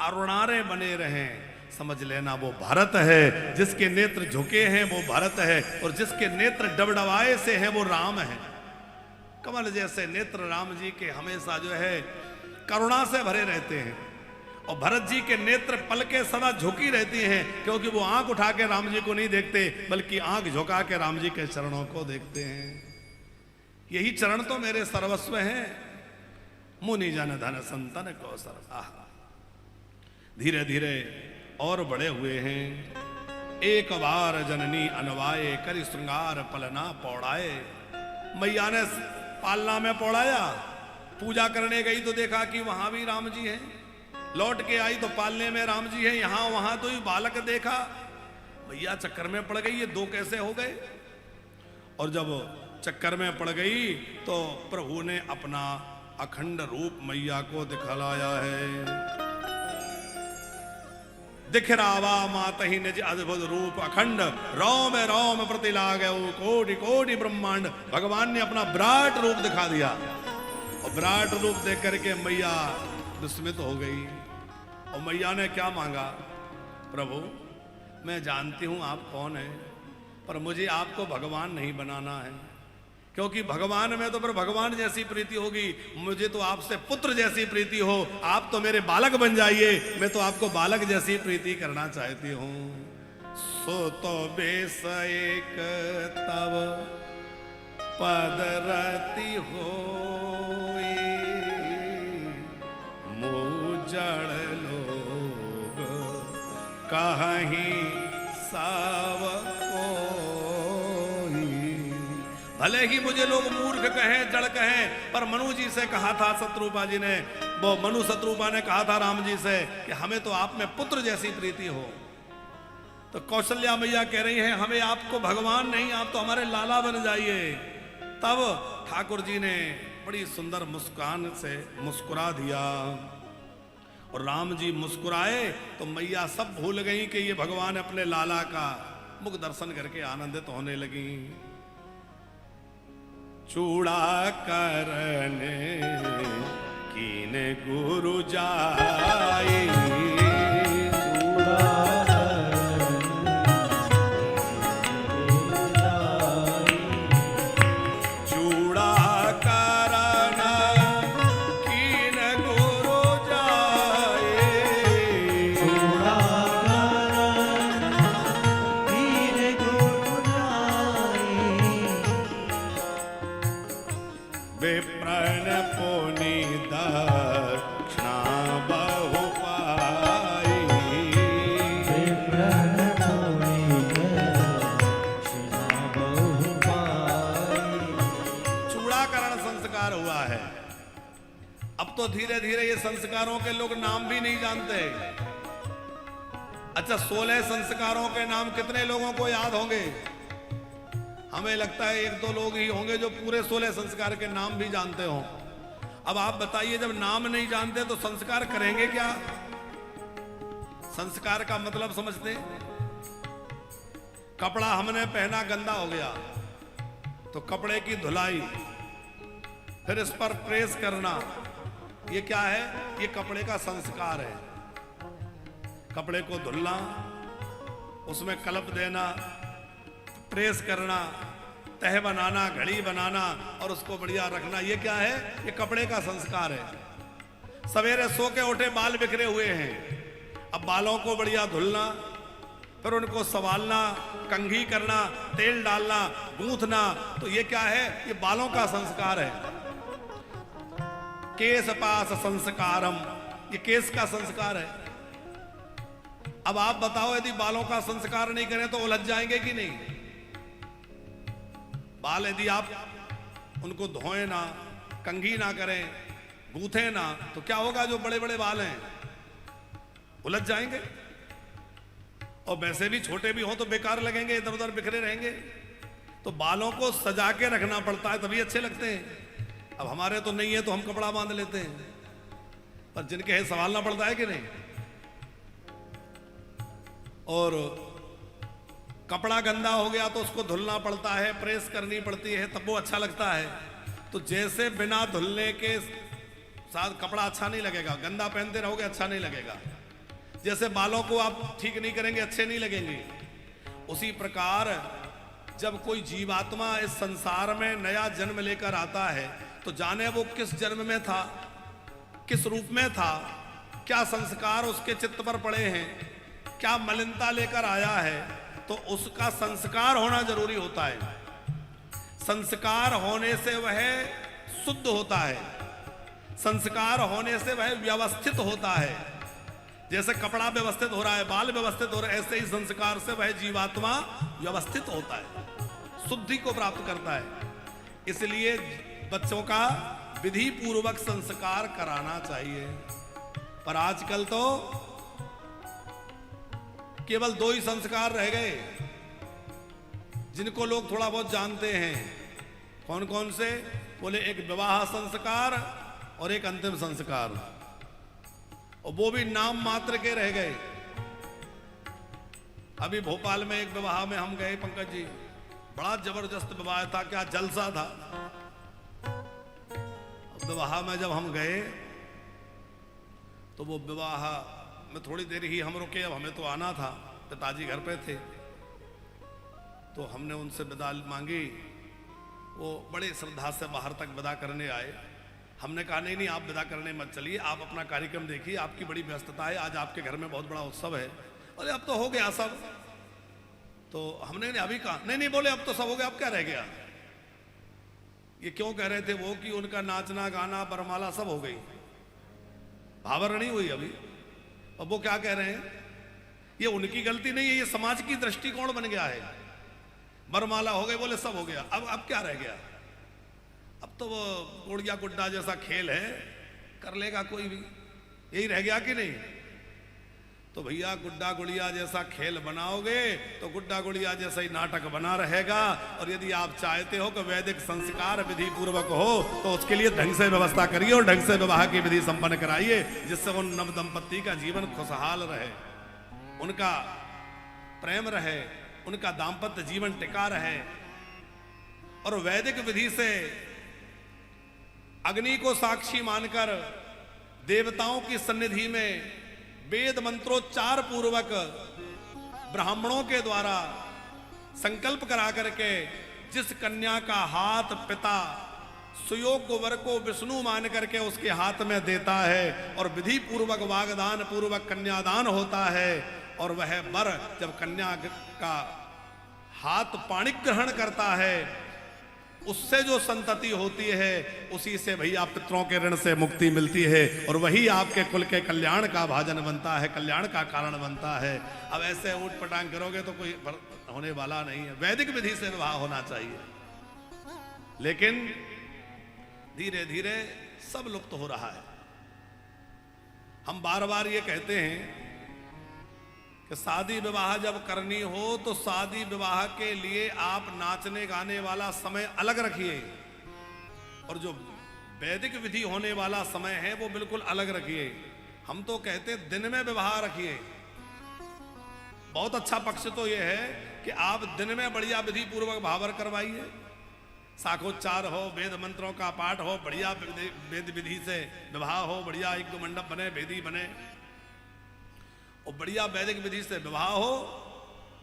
A: अरुणारे बने रहें, समझ लेना वो भरत है। जिसके नेत्र झुके हैं वो भरत है और जिसके नेत्र डबडबाए से हैं वो राम है। कमल जैसे नेत्र राम जी के हमेशा जो है करुणा से भरे रहते हैं और भरत जी के नेत्र पलकें सदा झुकी रहती हैं, क्योंकि वो आंख उठा के राम जी को नहीं देखते बल्कि आंख झुका के राम जी के चरणों को देखते हैं। यही चरण तो मेरे सर्वस्व हैं, मुनि जन धन संतन को सर्व। धीरे धीरे और बड़े हुए हैं। एक बार जननी अनवाए करी श्रृंगार पलना पौड़ाए। मैया ने पालना में पौड़ाया, पूजा करने गई तो देखा कि वहां भी राम जी हैं। लौट के आई तो पालने में राम जी हैं, यहां वहां तो ही बालक देखा। मैया चक्कर में पड़ गई, ये दो कैसे हो गए? और जब चक्कर में पड़ गई तो प्रभु ने अपना अखंड रूप मैया को दिखलाया है। दिखरावा मातहि निज अद्भुत रूप अखंड, रोम रोम प्रति लागे कोटि कोटि ब्रह्मांड। भगवान ने अपना विराट रूप दिखा दिया और विराट रूप देख करके मैया विस्मित हो गई। और मैया ने क्या मांगा? प्रभु मैं जानती हूं आप कौन है, पर मुझे आपको भगवान नहीं बनाना है, क्योंकि भगवान में तो पर भगवान जैसी प्रीति होगी, मुझे तो आपसे पुत्र जैसी प्रीति हो। आप तो मेरे बालक बन जाइए, मैं तो आपको बालक जैसी प्रीति करना चाहती हूं। सो तो बेस एक तब पद रति होई, मुँह जड़ लोग कहीं साव भले ही मुझे लोग मूर्ख कहें, जड़ कहें, पर मनु जी से कहा था शत्रुपा जी ने, वो मनु शत्रुपा ने कहा था राम जी से कि हमें तो आप में पुत्र जैसी प्रीति हो। तो कौशल्या मैया कह रही हैं हमें आपको भगवान नहीं, आप तो हमारे लाला बन जाइए। तब ठाकुर जी ने बड़ी सुंदर मुस्कान से मुस्कुरा दिया और राम जी मुस्कुराए तो मैया सब भूल गई कि ये भगवान अपने लाला का मुख दर्शन करके आनंदित होने लगी। चूड़ा करने कीन गुरु जाई, चूड़ा करना कीन गुरु जाई,
B: चूड़ा करना कीन गुरु जाई।
A: विप्रण पुनि दक्षिणा बहु पाई,
B: विप्रण पुनि दक्षिणा बहु पाई।
A: चूड़ाकरण संस्कार हुआ है। अब तो धीरे धीरे ये संस्कारों के लोग नाम भी नहीं जानते। अच्छा, 16 संस्कारों के नाम कितने लोगों को याद होंगे? हमें लगता है 1-2 लोग ही होंगे जो पूरे 16 संस्कार के नाम भी जानते हो। अब आप बताइए, जब नाम नहीं जानते तो संस्कार करेंगे क्या? संस्कार का मतलब समझते? कपड़ा हमने पहना गंदा हो गया तो कपड़े की धुलाई, फिर इस पर प्रेस करना, ये क्या है? ये कपड़े का संस्कार है। कपड़े को धुलना, उसमें कलप देना, प्रेस करना, तह बनाना, घड़ी बनाना और उसको बढ़िया रखना, ये क्या है? ये कपड़े का संस्कार है। सवेरे सो के उठे, बाल बिखरे हुए हैं, अब बालों को बढ़िया धुलना, फिर उनको संभालना, कंघी करना, तेल डालना, गूंथना, तो ये क्या है? ये बालों का संस्कार है। केस पास संस्कारम, ये केस का संस्कार है। अब आप बताओ, यदि बालों का संस्कार नहीं करें तो उलझ जाएंगे कि नहीं? बाल यदि आप उनको धोएं ना, कंघी ना करें, गूंथे ना, तो क्या होगा? जो बड़े बड़े बाल हैं उलझ जाएंगे, और वैसे भी छोटे भी हों तो बेकार लगेंगे, इधर उधर बिखरे रहेंगे। तो बालों को सजा के रखना पड़ता है, तभी अच्छे लगते हैं। अब हमारे तो नहीं है तो हम कपड़ा बांध लेते हैं, पर जिनके है संभालना पड़ता है कि नहीं? और कपड़ा गंदा हो गया तो उसको धुलना पड़ता है, प्रेस करनी पड़ती है, तब वो अच्छा लगता है। तो जैसे बिना धुलने के साथ कपड़ा अच्छा नहीं लगेगा, गंदा पहनते रहोगे अच्छा नहीं लगेगा, जैसे बालों को आप ठीक नहीं करेंगे अच्छे नहीं लगेंगे, उसी प्रकार जब कोई जीवात्मा इस संसार में नया जन्म लेकर आता है तो जाने वो किस जन्म में था, किस रूप में था, क्या संस्कार उसके चित्त पर पड़े हैं, क्या मलिनता लेकर आया है, तो उसका संस्कार होना जरूरी होता है। संस्कार होने से वह शुद्ध होता है, संस्कार होने से वह व्यवस्थित होता है। जैसे कपड़ा व्यवस्थित हो रहा है, बाल व्यवस्थित हो रहे हैं, ऐसे ही संस्कार से वह जीवात्मा व्यवस्थित होता है, शुद्धि को प्राप्त करता है। इसलिए बच्चों का विधि पूर्वक संस्कार कराना चाहिए। पर आजकल तो केवल 2 ही संस्कार रह गए जिनको लोग थोड़ा बहुत जानते हैं। कौन कौन से? बोले एक विवाह संस्कार और एक अंतिम संस्कार, और वो भी नाम मात्र के रह गए। अभी भोपाल में एक विवाह में हम गए पंकज जी, बड़ा जबरदस्त विवाह था, क्या जलसा था। विवाह में जब हम गए तो वो विवाह में थोड़ी देर ही हम रुके, अब हमें तो आना था, पिताजी घर पे थे, तो हमने उनसे विदा मांगी। वो बड़े श्रद्धा से बाहर तक विदा करने आए। हमने कहा नहीं नहीं आप विदा करने मत चलिए, आप अपना कार्यक्रम देखिए, आपकी बड़ी व्यस्तता है, आज आपके घर में बहुत बड़ा उत्सव है। अरे अब तो हो गया सब। तो हमने अभी कहा नहीं नहीं, बोले अब तो सब हो गया, अब क्या रह गया। ये क्यों कह रहे थे वो कि उनका नाचना गाना बरमाला सब हो गई, भावर नहीं हुई अभी। अब वो क्या कह रहे हैं, ये उनकी गलती नहीं है, ये समाज की दृष्टिकोण बन गया है। बरमाला हो गए, बोले सब हो गया, अब क्या रह गया। अब तो वो गुड़िया गुड्डा जैसा खेल है, कर लेगा कोई भी, यही रह गया कि नहीं। तो भैया गुड्डा गुड़िया जैसा खेल बनाओगे तो गुड्डा गुड़िया जैसा ही नाटक बना रहेगा। और यदि आप चाहते हो कि वैदिक संस्कार विधि पूर्वक हो तो उसके लिए ढंग से व्यवस्था करिए और ढंग से विवाह की विधि संपन्न कराइए, जिससे उन नव दंपत्ति का जीवन खुशहाल रहे, उनका प्रेम रहे, उनका दाम्पत्य जीवन टिका रहे। और वैदिक विधि से अग्नि को साक्षी मानकर देवताओं की सन्निधि में वेद मंत्रोच्चार पूर्वक ब्राह्मणों के द्वारा संकल्प करा करके जिस कन्या का हाथ पिता सुयोग्य वर को विष्णु मान करके उसके हाथ में देता है और विधि पूर्वक वागदान पूर्वक कन्यादान होता है, और वह वर जब कन्या का हाथ पाणि ग्रहण करता है उससे जो संतति होती है उसी से भैया पितरों के ऋण से मुक्ति मिलती है, और वही आपके कुल के कल्याण का भाजन बनता है, कल्याण का कारण बनता है। अब ऐसे ऊट पटांग करोगे तो कोई होने वाला नहीं है। वैदिक विधि से विवाह होना चाहिए, लेकिन धीरे धीरे सब लुप्त हो रहा है। हम बार बार ये कहते हैं कि शादी विवाह जब करनी हो तो शादी विवाह के लिए आप नाचने गाने वाला समय अलग रखिए, और जो वैदिक विधि होने वाला समय है वो बिल्कुल अलग रखिए। हम तो कहते दिन में विवाह रखिए। बहुत अच्छा पक्ष तो ये है कि आप दिन में बढ़िया विधि पूर्वक भावर करवाइए, शाखोच्चार हो, वेद मंत्रों का पाठ हो, बढ़िया वेद विधि से विवाह हो, बढ़िया एक मंडप बने, वेदी बने और बढ़िया वैदिक विधि से विवाह हो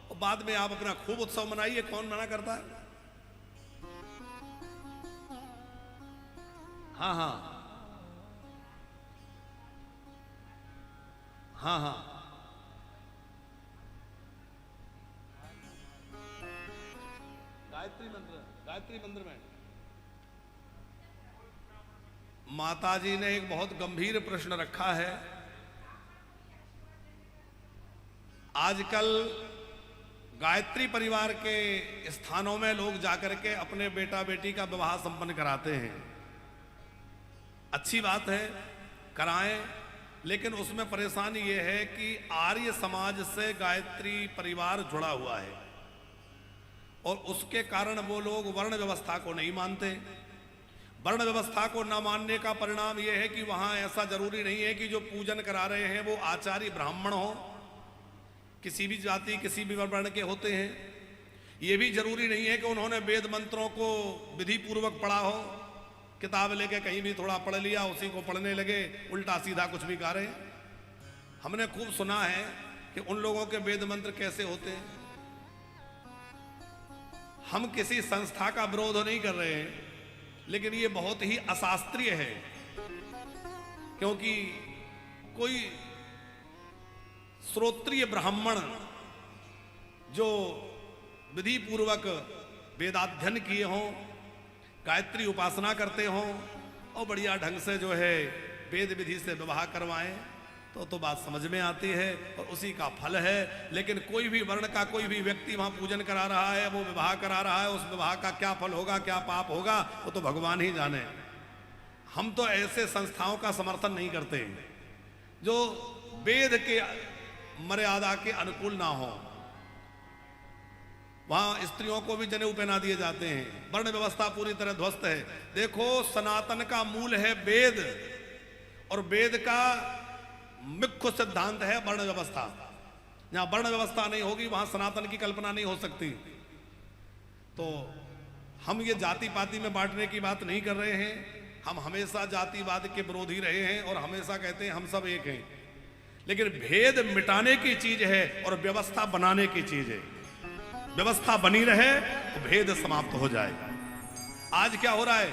A: और बाद में आप अपना खूब उत्सव मनाइए। कौन मना करता है? हाँ हाँ हाँ हाँ गायत्री मंत्र में माता जी ने एक बहुत गंभीर प्रश्न रखा है। आजकल गायत्री परिवार के स्थानों में लोग जाकर के अपने बेटा बेटी का विवाह संपन्न कराते हैं। अच्छी बात है, कराएं, लेकिन उसमें परेशानी यह है कि आर्य समाज से गायत्री परिवार जुड़ा हुआ है और उसके कारण वो लोग वर्ण व्यवस्था को नहीं मानते। वर्ण व्यवस्था को न मानने का परिणाम यह है कि वहां ऐसा जरूरी नहीं है कि जो पूजन करा रहे हैं वो आचार्य ब्राह्मण हो, किसी भी जाति किसी भी वर्ण के होते हैं। ये भी जरूरी नहीं है कि उन्होंने वेद मंत्रों को विधि पूर्वक पढ़ा हो, किताब लेके कहीं भी थोड़ा पढ़ लिया उसी को पढ़ने लगे, उल्टा सीधा कुछ भी गा रहे हैं। हमने खूब सुना है कि उन लोगों के वेद मंत्र कैसे होते हैं। हम किसी संस्था का विरोध नहीं कर रहे हैं, लेकिन ये बहुत ही अशास्त्रीय है, क्योंकि कोई श्रोत्रिय ब्राह्मण जो विधि पूर्वक वेदाध्ययन किए हों, गायत्री उपासना करते हों और बढ़िया ढंग से जो है वेद विधि से विवाह करवाएं तो बात समझ में आती है और उसी का फल है। लेकिन कोई भी वर्ण का कोई भी व्यक्ति वहां पूजन करा रहा है, वो विवाह करा रहा है, उस विवाह का क्या फल होगा, क्या पाप होगा, वो तो भगवान ही जाने। हम तो ऐसे संस्थाओं का समर्थन नहीं करते जो वेद के मर्यादा के अनुकूल ना हो। वहां स्त्रियों को भी जनेऊ पहना दिए जाते हैं, वर्ण व्यवस्था पूरी तरह ध्वस्त है। देखो, सनातन का मूल है वेद और वेद का मुख्य सिद्धांत है वर्ण व्यवस्था। जहां वर्ण व्यवस्था नहीं होगी वहां सनातन की कल्पना नहीं हो सकती। तो हम ये जाति पाति में बांटने की बात नहीं कर रहे हैं। हम हमेशा जातिवाद के विरोधी रहे हैं और हमेशा कहते हैं हम सब एक हैं। लेकिन भेद मिटाने की चीज है और व्यवस्था बनाने की चीज है। व्यवस्था बनी रहे तो भेद समाप्त हो जाए। आज क्या हो रहा है?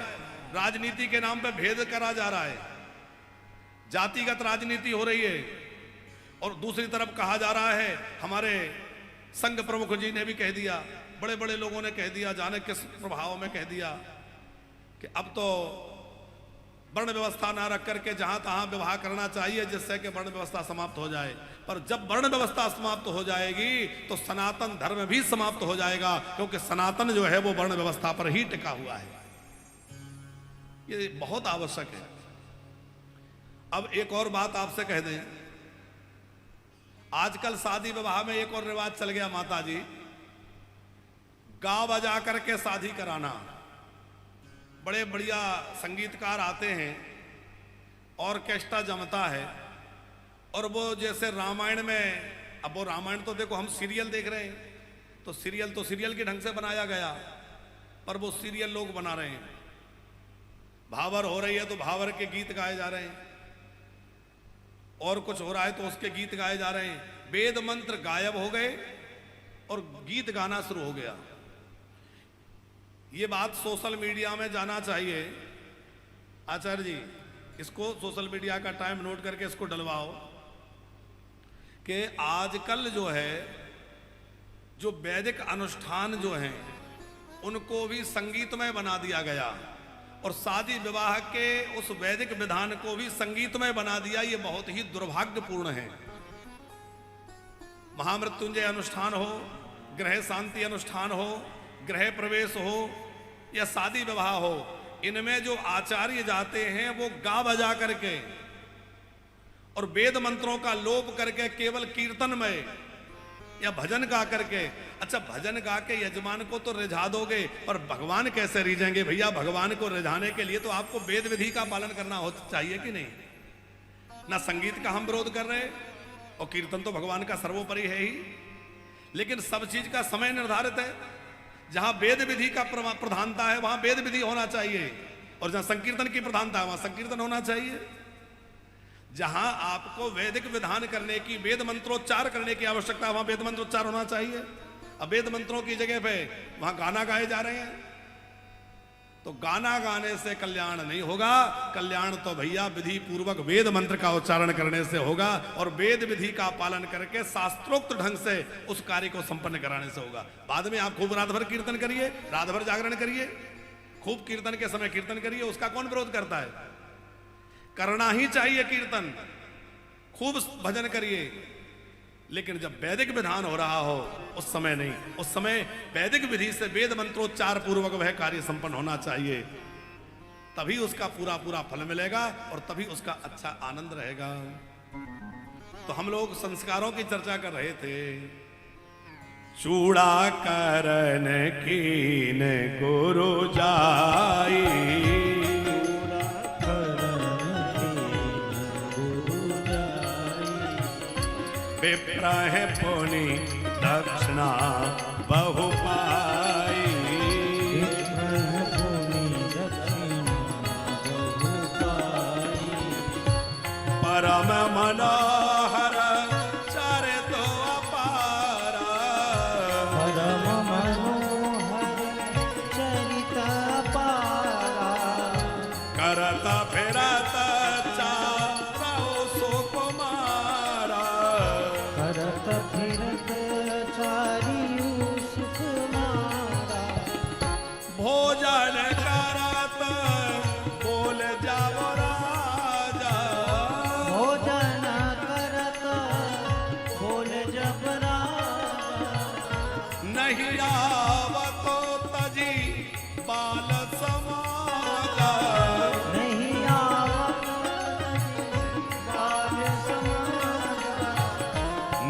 A: राजनीति के नाम पे भेद करा जा रहा है, जातिगत राजनीति हो रही है। और दूसरी तरफ कहा जा रहा है, हमारे संघ प्रमुख जी ने भी कह दिया, बड़े बड़े लोगों ने कह दिया, जाने किस प्रभाव में कह दिया कि अब तो वर्ण व्यवस्था ना रख करके जहां तहां विवाह करना चाहिए, जिससे कि वर्ण व्यवस्था समाप्त हो जाए। पर जब वर्ण व्यवस्था समाप्त हो जाएगी तो सनातन धर्म भी समाप्त हो जाएगा, क्योंकि सनातन जो है वो वर्ण व्यवस्था पर ही टिका हुआ है। ये बहुत आवश्यक है। अब एक और बात आपसे कह दें, आजकल शादी विवाह में एक और रिवाज चल गया माता जी, गा बजा करके शादी कराना। बड़े बढ़िया संगीतकार आते हैं, ऑर्केस्ट्रा जमता है और वो जैसे रामायण में, अब वो रामायण तो देखो हम सीरियल देख रहे हैं, तो सीरियल के ढंग से बनाया गया, पर वो सीरियल लोग बना रहे हैं। भावर हो रही है तो भावर के गीत गाए जा रहे हैं, और कुछ हो रहा है तो उसके गीत गाए जा रहे हैं। वेद मंत्र गायब हो गए और गीत गाना शुरू हो गया। ये बात सोशल मीडिया में जाना चाहिए। आचार्य जी, इसको सोशल मीडिया का टाइम नोट करके इसको डलवाओ कि आजकल जो है जो वैदिक अनुष्ठान जो हैं उनको भी संगीतमय बना दिया गया और शादी विवाह के उस वैदिक विधान को भी संगीतमय बना दिया। ये बहुत ही दुर्भाग्यपूर्ण है। महामृत्युंजय अनुष्ठान हो, गृह शांति अनुष्ठान हो, गृह प्रवेश हो या शादी विवाह हो, इनमें जो आचार्य जाते हैं वो गा बजा करके और वेद मंत्रों का लोप करके केवल कीर्तनमय या भजन गा करके, अच्छा भजन गा के यजमान को तो रिझा दोगे, पर भगवान कैसे रिझेंगे भैया? भगवान को रिझाने के लिए तो आपको वेद विधि का पालन करना हो चाहिए कि नहीं? ना संगीत का हम विरोध कर रहे और कीर्तन तो भगवान का सर्वोपरि है ही, लेकिन सब चीज का समय निर्धारित है। जहां वेद विधि का प्रधानता है वहां वेद विधि होना चाहिए, और जहां संकीर्तन की प्रधानता है वहां संकीर्तन होना चाहिए। जहां आपको वैदिक विधान करने की, वेद मंत्रोच्चार करने की आवश्यकता है वहां वेद मंत्रोच्चार होना चाहिए। अब वेद मंत्रों की जगह पे वहां गाना गाए जा रहे हैं, तो गाना गाने से कल्याण नहीं होगा। कल्याण तो भैया विधि पूर्वक वेद मंत्र का उच्चारण करने से होगा, और वेद विधि का पालन करके शास्त्रोक्त ढंग से उस कार्य को संपन्न कराने से होगा। बाद में आप खूब रात भर कीर्तन करिए, रात भर जागरण करिए, खूब कीर्तन के समय कीर्तन करिए, उसका कौन विरोध करता है? करना ही चाहिए कीर्तन, खूब भजन करिए, लेकिन जब वैदिक विधान हो रहा हो उस समय नहीं। उस समय वैदिक विधि से वेद मंत्रोच्चार पूर्वक वह कार्य संपन्न होना चाहिए, तभी उसका पूरा पूरा फल मिलेगा और तभी उसका अच्छा आनंद रहेगा। तो हम लोग संस्कारों की चर्चा कर रहे थे। चूड़ा करन कीन गुरु जाई, विप्रह पुनि दक्षिणा बहु पाई, परम मनोहर चरितो अपारा,
B: परम मनोहर चरित अपारा,
A: करत फिरत चारौ सुकुमारा,
B: करत फिरत चारियु सुकुमारा,
A: भोजन करत बोल जाओ राजा,
B: भोजन करत बोल जब राजा,
A: नहीं आवतो तजी बाल समाजा,
B: नहीं आवत बाल समाजा,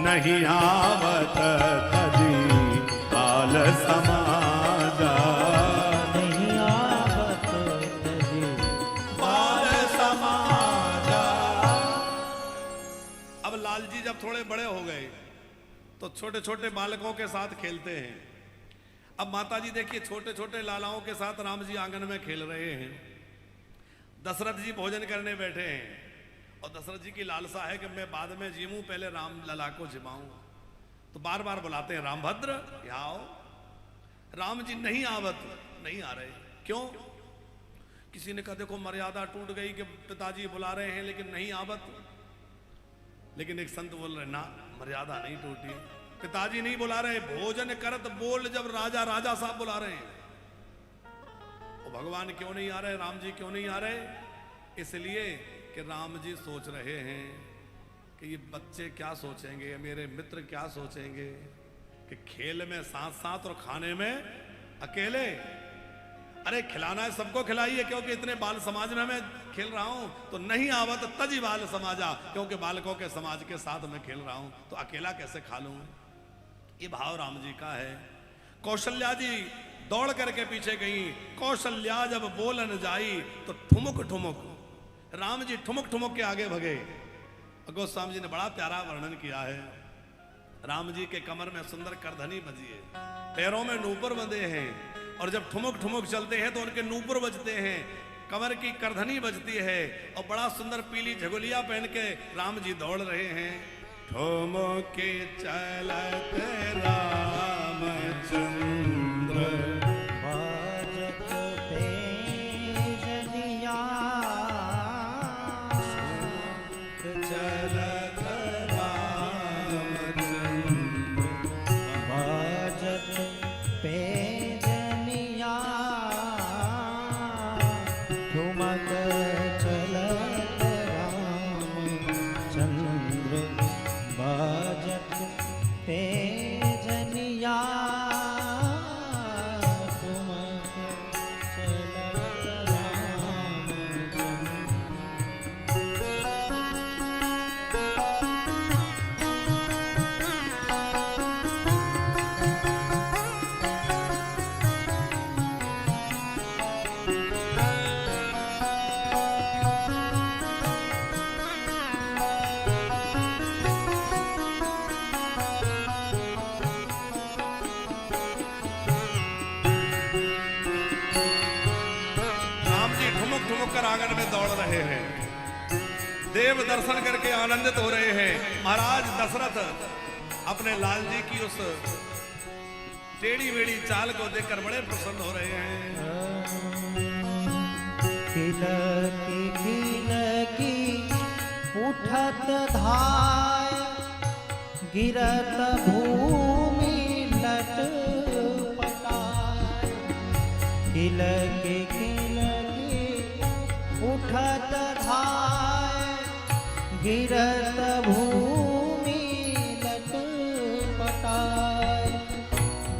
A: नहीं आवत तजी बाल समाजा,
B: नहीं आवत तजी
A: बाल समाजा। अब लाल जी जब थोड़े बड़े हो गए तो छोटे छोटे बालकों के साथ खेलते हैं। अब माता जी देखिए छोटे छोटे लालाओं के साथ राम जी आंगन में खेल रहे हैं। दशरथ जी भोजन करने बैठे हैं और दशरथ जी की लालसा है कि मैं बाद में जीमूं, पहले राम लला को जिमाऊं। तो बार बार बुलाते हैं, रामभद्र यहाँ आओ। राम जी नहीं आवत, नहीं आ रहे। क्यों? किसी ने कहा देखो मर्यादा टूट गई कि पिताजी बुला रहे हैं लेकिन नहीं आवत। लेकिन एक संत बोल रहे ना, मर्यादा नहीं टूटी, पिताजी नहीं बुला रहे, भोजन करत बोल जब राजा, राजा साहब बुला रहे हैं। वो भगवान क्यों नहीं आ रहे, राम जी क्यों नहीं आ रहे? इसलिए कि राम जी सोच रहे हैं कि ये बच्चे क्या सोचेंगे, मेरे मित्र क्या सोचेंगे कि खेल में साथ साथ और खाने में अकेले। अरे खिलाना है सबको खिलाइए, क्योंकि इतने बाल समाज में मैं खेल रहा हूं। तो नहीं आवत तजी बाल समाजा, क्योंकि बालकों के समाज के साथ मैं खेल रहा हूं, तो अकेला कैसे खा लूं। ये भाव राम जी का है। कौशल्या जी दौड़ करके पीछे गई। कौशल्या जब बोलन जाई तो ठुमुक ठुमुक, राम जी ठुमुक ठुमुक के आगे भगे। गोस्वामी जी ने बड़ा प्यारा वर्णन किया है। राम जी के कमर में सुंदर करधनी बजी है, पैरों में नूपुर बंधे हैं, और जब ठुमुक ठुमुक चलते हैं तो उनके नूपुर बजते हैं, कमर की करधनी बजती है, और बड़ा सुंदर पीली झगुलिया पहन के राम जी दौड़ रहे हैं। ठुमुके चलत रामचंद्र,
B: बाजत पैजनिया,
A: चलत रामचंद्र,
B: बाजत पैजनिया, ठुमक चलत रामचंद्र, बाजत पैजनिया।
A: रहे हैं, देव दर्शन करके आनंदित हो रहे हैं। महाराज दशरथ अपने लाल जी की उस टेढ़ी मेढ़ी चाल को देखकर बड़े प्रसन्न हो रहे हैं।
B: खिलकी उठत धाय, गिरत भूमि लट पटाय। खिलकी उठत धाय, गिरत भूमि लट पटाय।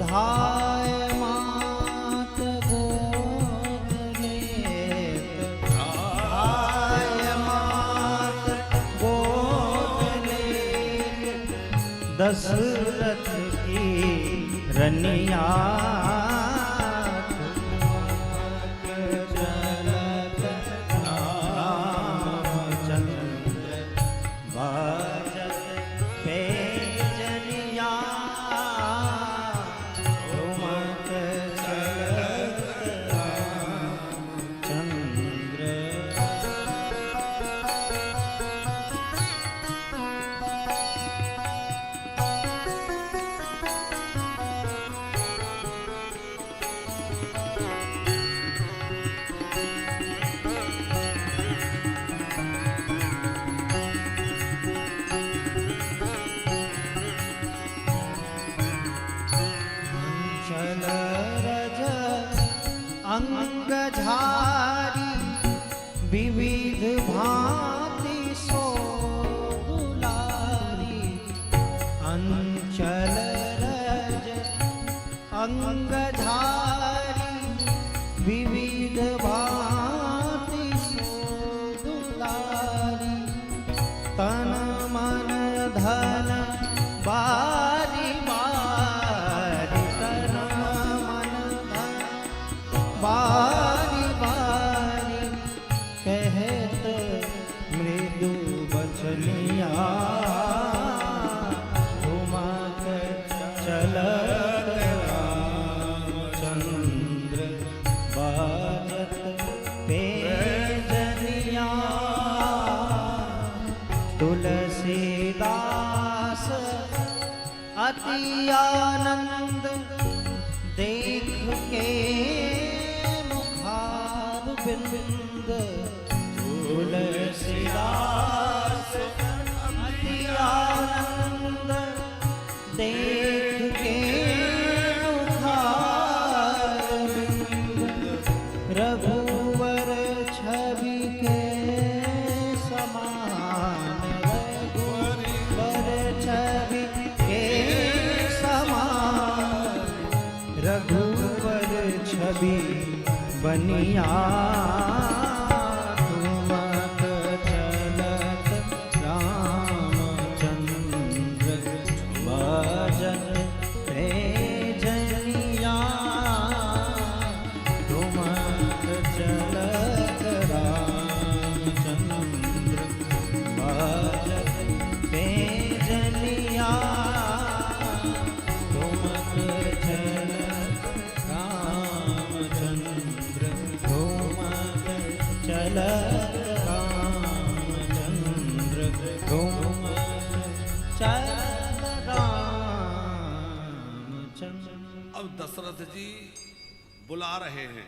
B: धाय मात गोद लेत, धाय मात गोद लेत, दशरथ की रनिया चलत रामचंद्र बाजत पैजनिया। ठुमक चलत रामचंद्र। चल रज अंग झारी, विविध भांति सो दुलारी। अंचल रज अंग झारी, विविध भांति सो दुलारी। तन मन धन बारी बारी, तन मन धन बारी बारी। कहत मृदु बचनिया, ठुमक चलत रामचंद्र बाजत पैजनिया। तुलसीदास अति आनंद देख के मुखार बिंद। तुलसीदास अति आनंद देख के मुखार बिंद। रघुवर छवि के समान, रघुवर छवि के समान। रघुवर छवि बनिया। ठुमक चलत रामचंद्र बाजत पैजनिया। ठुमक चलत रामचंद्र बाजत पैजनिया। ठुमक चलत रामचंद्र, ठुमक चलत रामचंद्र, ठुमक चलत रामचंद्र।
A: अब दशरथ जी बुला रहे हैं,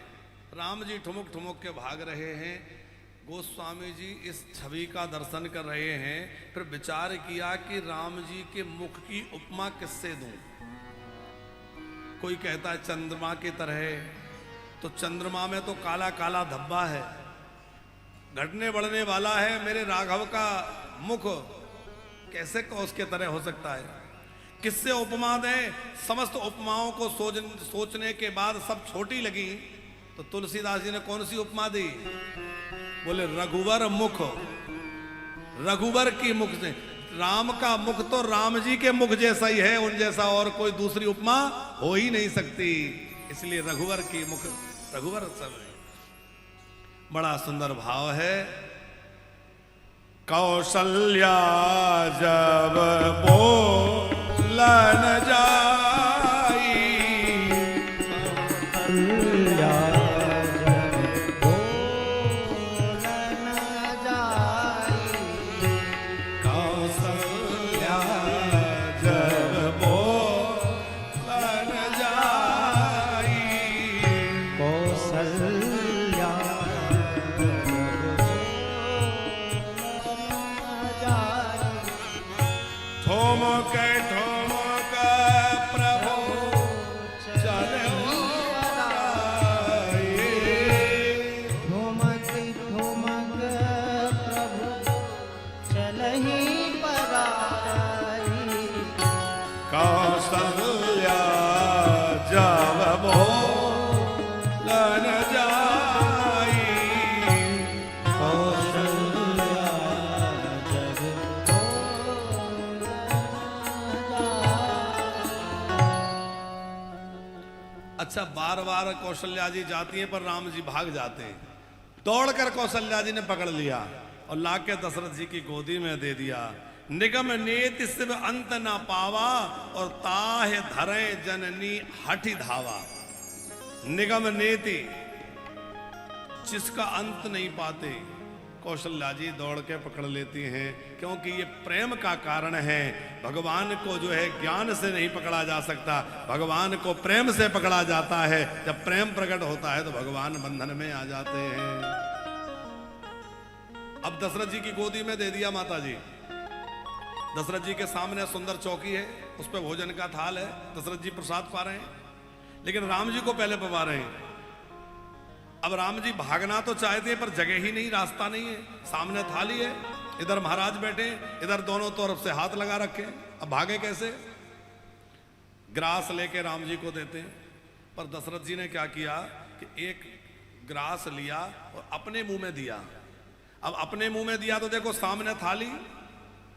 A: राम जी ठुमुक ठुमुक के भाग रहे हैं। गोस्वामी जी इस छवि का दर्शन कर रहे हैं। फिर विचार किया कि राम जी के मुख की उपमा किससे दूं। कोई कहता है चंद्रमा की तरह, तो चंद्रमा में तो काला काला धब्बा है, घटने बढ़ने वाला है। मेरे राघव का मुख कैसे उसके तरह हो सकता है। किससे उपमा दें? समस्त उपमाओं को सोचने के बाद सब छोटी लगी, तो तुलसीदास जी ने कौन सी उपमा दी? बोले रघुवर मुख, रघुवर की मुख से। राम का मुख तो राम जी के मुख जैसा ही है, उन जैसा और कोई दूसरी उपमा हो ही नहीं सकती। इसलिए रघुवर की मुख, रघुवर सब है। बड़ा सुंदर भाव है। कौशल्या जब बोलन जाई,
B: कौशल्या जब बोलन
A: कौशल्या जब बोलन जाई।
B: कौशल्या जब
A: अच्छा, बार बार कौशल्या जी जाती है पर राम जी भाग जाते हैं। दौड़कर कौशल्या जी ने पकड़ लिया और लाके दशरथ जी की गोदी में दे दिया। निगम नेति शिव अंत न पावा और ताहे धरे जननी हठी धावा। निगम नेति, जिसका अंत नहीं पाते, कौशल्या जी दौड़ के पकड़ लेती हैं, क्योंकि ये प्रेम का कारण है। भगवान को जो है ज्ञान से नहीं पकड़ा जा सकता, भगवान को प्रेम से पकड़ा जाता है। जब प्रेम प्रकट होता है तो भगवान बंधन में आ जाते हैं। अब दशरथ जी की गोदी में दे दिया माता जी। दशरथ जी के सामने सुंदर चौकी है, उस पर भोजन का थाल है, दशरथ जी प्रसाद पा रहे हैं, लेकिन राम जी को पहले पवा रहे हैं। अब राम जी भागना तो चाहते हैं पर जगह ही नहीं, रास्ता नहीं है। सामने थाली है, इधर महाराज बैठे, इधर दोनों तरफ से हाथ लगा रखे, अब भागे कैसे? ग्रास लेके राम जी को देते हैं, पर दशरथ जी ने क्या किया कि एक ग्रास लिया और अपने मुंह में दिया। अब अपने मुंह में दिया तो देखो सामने थाली,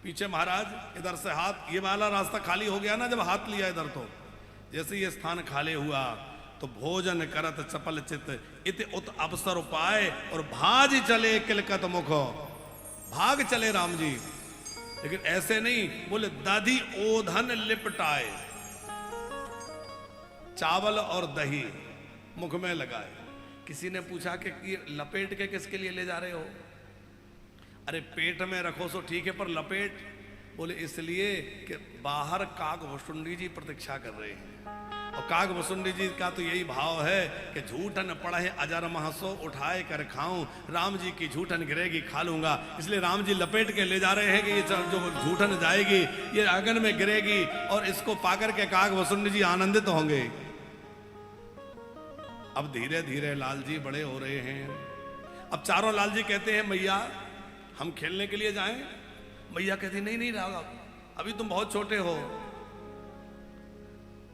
A: पीछे महाराज, इधर से हाथ, ये वाला रास्ता खाली हो गया ना जब हाथ लिया इधर। तो जैसे ये स्थान खाली हुआ तो भोजन करत चपल चित इत उत अवसर पाए और भाज चले किलकत मुखो। भाग चले राम जी, लेकिन ऐसे नहीं, बोले दादी ओधन लिपटाए, चावल और दही मुख में लगाए। किसी ने पूछा कि ये लपेट के किसके लिए ले जा रहे हो? अरे पेट में रखो सो ठीक है, पर लपेट, बोले इसलिए कि बाहर काग भुसुंडी जी प्रतीक्षा कर रहे हैं। और काग भुसुंडी जी का तो यही भाव है कि झूठन पढ़े अजर महसो उठाए कर खाऊं, राम जी की झूठन गिरेगी खा लूंगा। इसलिए राम जी लपेट के ले जा रहे हैं कि ये जो झूठन जाएगी ये आंगन में गिरेगी और इसको पाकर के काग भुसुंडी जी आनंदित होंगे। अब धीरे धीरे लाल जी बड़े हो रहे हैं। अब चारों लाल जी कहते हैं मैया हम खेलने के लिए जाएं? मैया कहती नहीं नहीं राघव, अभी तुम बहुत छोटे हो।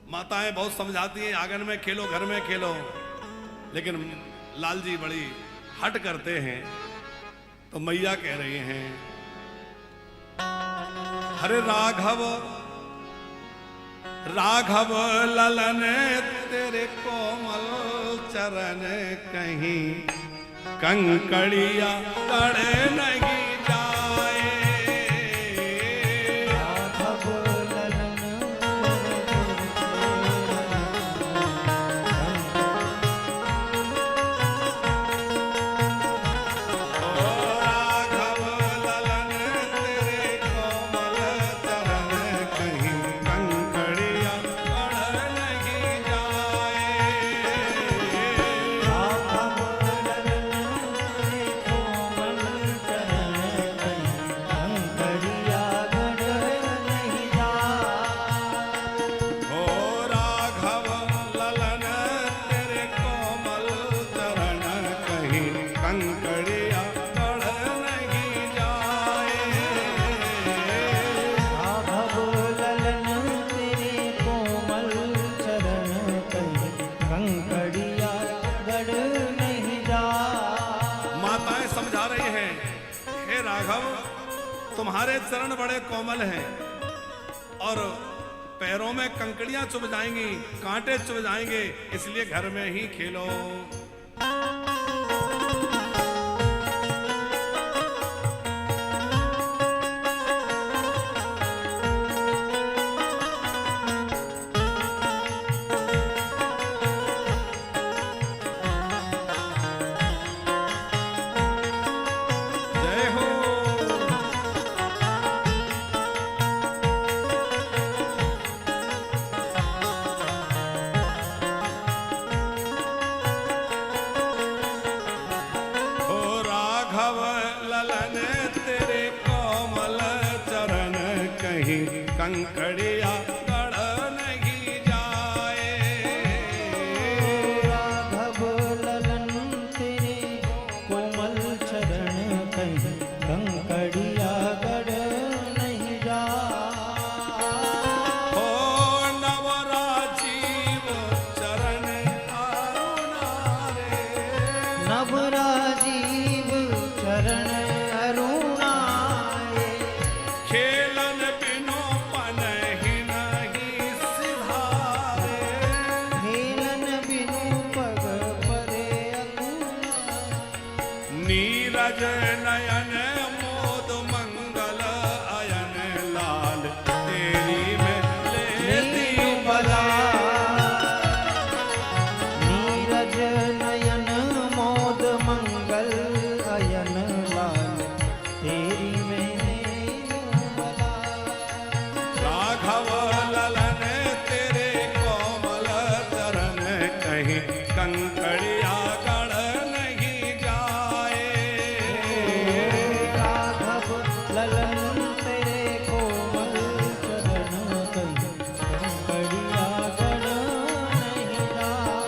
A: माताएं बहुत समझाती हैं आंगन में खेलो, घर में खेलो, लेकिन लाल जी बड़ी हट करते हैं। तो मैया कह रही हैं हरे राघव राघव ललन तेरे कोमल चरण कहीं कंकड़िया गड़े नहीं जाए। तुम्हारे चरण बड़े कोमल हैं और पैरों में कंकड़ियां चुभ जाएंगी, कांटे चुभ जाएंगे, इसलिए घर में ही खेलो। कंकड़िया गड़ नहीं जाए।
B: राघव ललन तेरे कोमल चरण कहीं कंकड़िया गड़ नहीं जाए।
A: हो नीरज नयन मोद मंगल अयन लाल तेरी में लेती बला।
B: नीरज नयन मोद मंगल अयन लाल तेरी मैंने बला।
A: राघव ललन तेरे कोमल चरण कहीं कंकड़िया गढ़ नहीं जाए।
B: राघव ललन तेरे कोमल चरण कहीं कंकड़िया गढ़ नहीं जाए।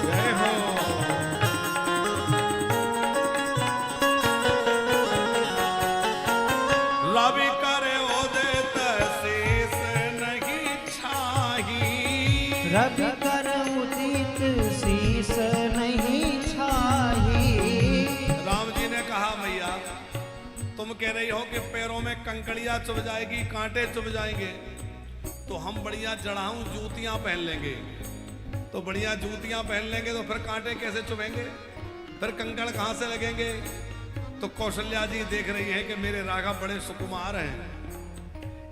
A: जय हो। रवि करे उदित शेष नहीं छाही।
B: रवि कर उदित शीस नहीं छाही।
A: राम जी ने कहा मैया तुम कह रही हो कि पैरों में कंकड़ियां चुभ जाएगी, कांटे चुभ जाएंगे, तो हम बढ़िया जड़ाऊ जूतियां पहन लेंगे। तो बढ़िया जूतियां पहन लेंगे तो फिर कांटे कैसे चुभेंगे, फिर कंकड़ कहां से लगेंगे। तो कौशल्या जी देख रही है कि मेरे राघव बड़े सुकुमार हैं।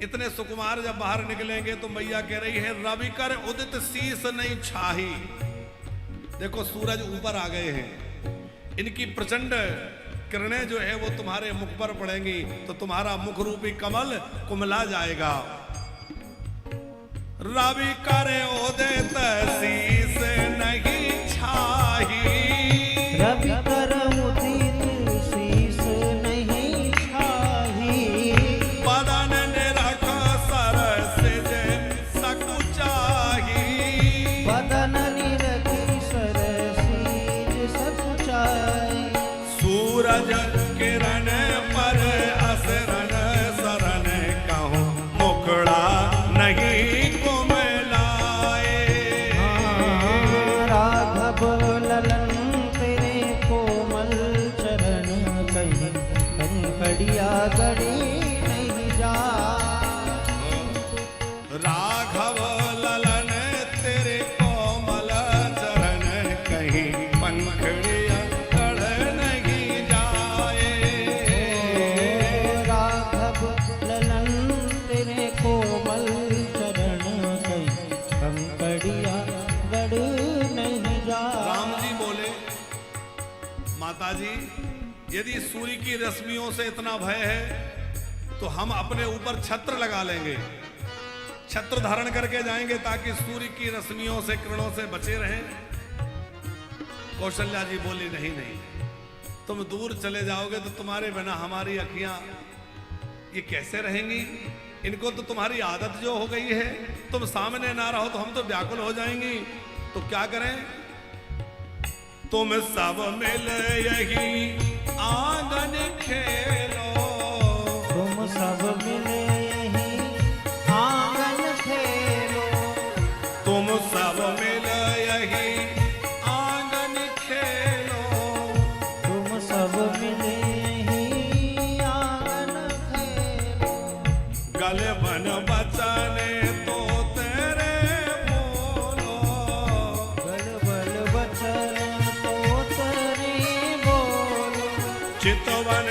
A: इतने सुकुमार जब बाहर निकलेंगे तो मैया कह रही है रवि कर उदित शीस नहीं छाही। देखो सूरज ऊपर आ गए हैं, इनकी प्रचंड किरणें जो है वो तुम्हारे मुख पर पड़ेंगी तो तुम्हारा मुख रूपी कमल कुमला जाएगा। रवि करे उदित शीस नहीं छाही।
B: रवि कर उदित शीस नहीं छाही।
A: बदन निरख सरसिज सकुचाही।
B: बदन निरखी सरसीज सकुचाई।
A: सूरज किरण पर असरन सरन कहूँ मुखड़ा नहीं कुमलाए।
B: राघव ललन तेरे कोमल चरण कहीं कंकड़िया गड़ी नहीं जा।
A: राघव ललन तेरे कोमल चरण कहीं पंखड़िया गढ़ नहीं जाए।
B: राघव ललन तेरे कोमल चरण कहीं कंकड़िया गड़ नहीं जा।
A: राम जी बोले माता जी यदि सूर्य की रश्मियों से इतना भय है तो हम अपने ऊपर छत्र लगा लेंगे, छत्र धारण करके जाएंगे ताकि सूर्य की रश्मियों से किरणों से बचे रहें। कौशल्या जी बोली नहीं नहीं, तुम दूर चले जाओगे तो तुम्हारे बिना हमारी अखियां ये कैसे रहेंगी। इनको तो तुम्हारी आदत जो हो गई है, तुम सामने ना रहो तो हम तो व्याकुल हो जाएंगी। तो क्या करें, तुम सब मिल यही आंगन खेलो।
B: तुम सब मिले यहीं आंगन खेलो।
A: तुम सब मिल यही आंगन खेलो।
B: तुम सब मिले यहीं आंगन खेलो।
A: गल बन बचने तो तेरे बोलो।
B: बल बल बचन तो तेरे बोलो।
A: चितवन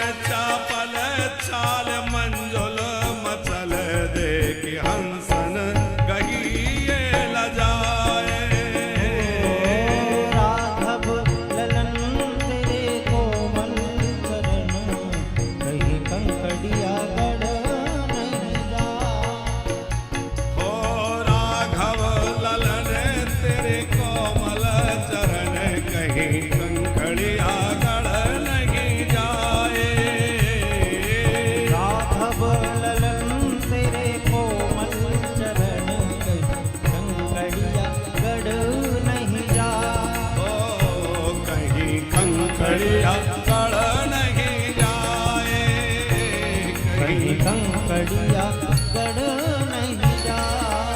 B: कंकड़िया गढ़ नहीं जाए।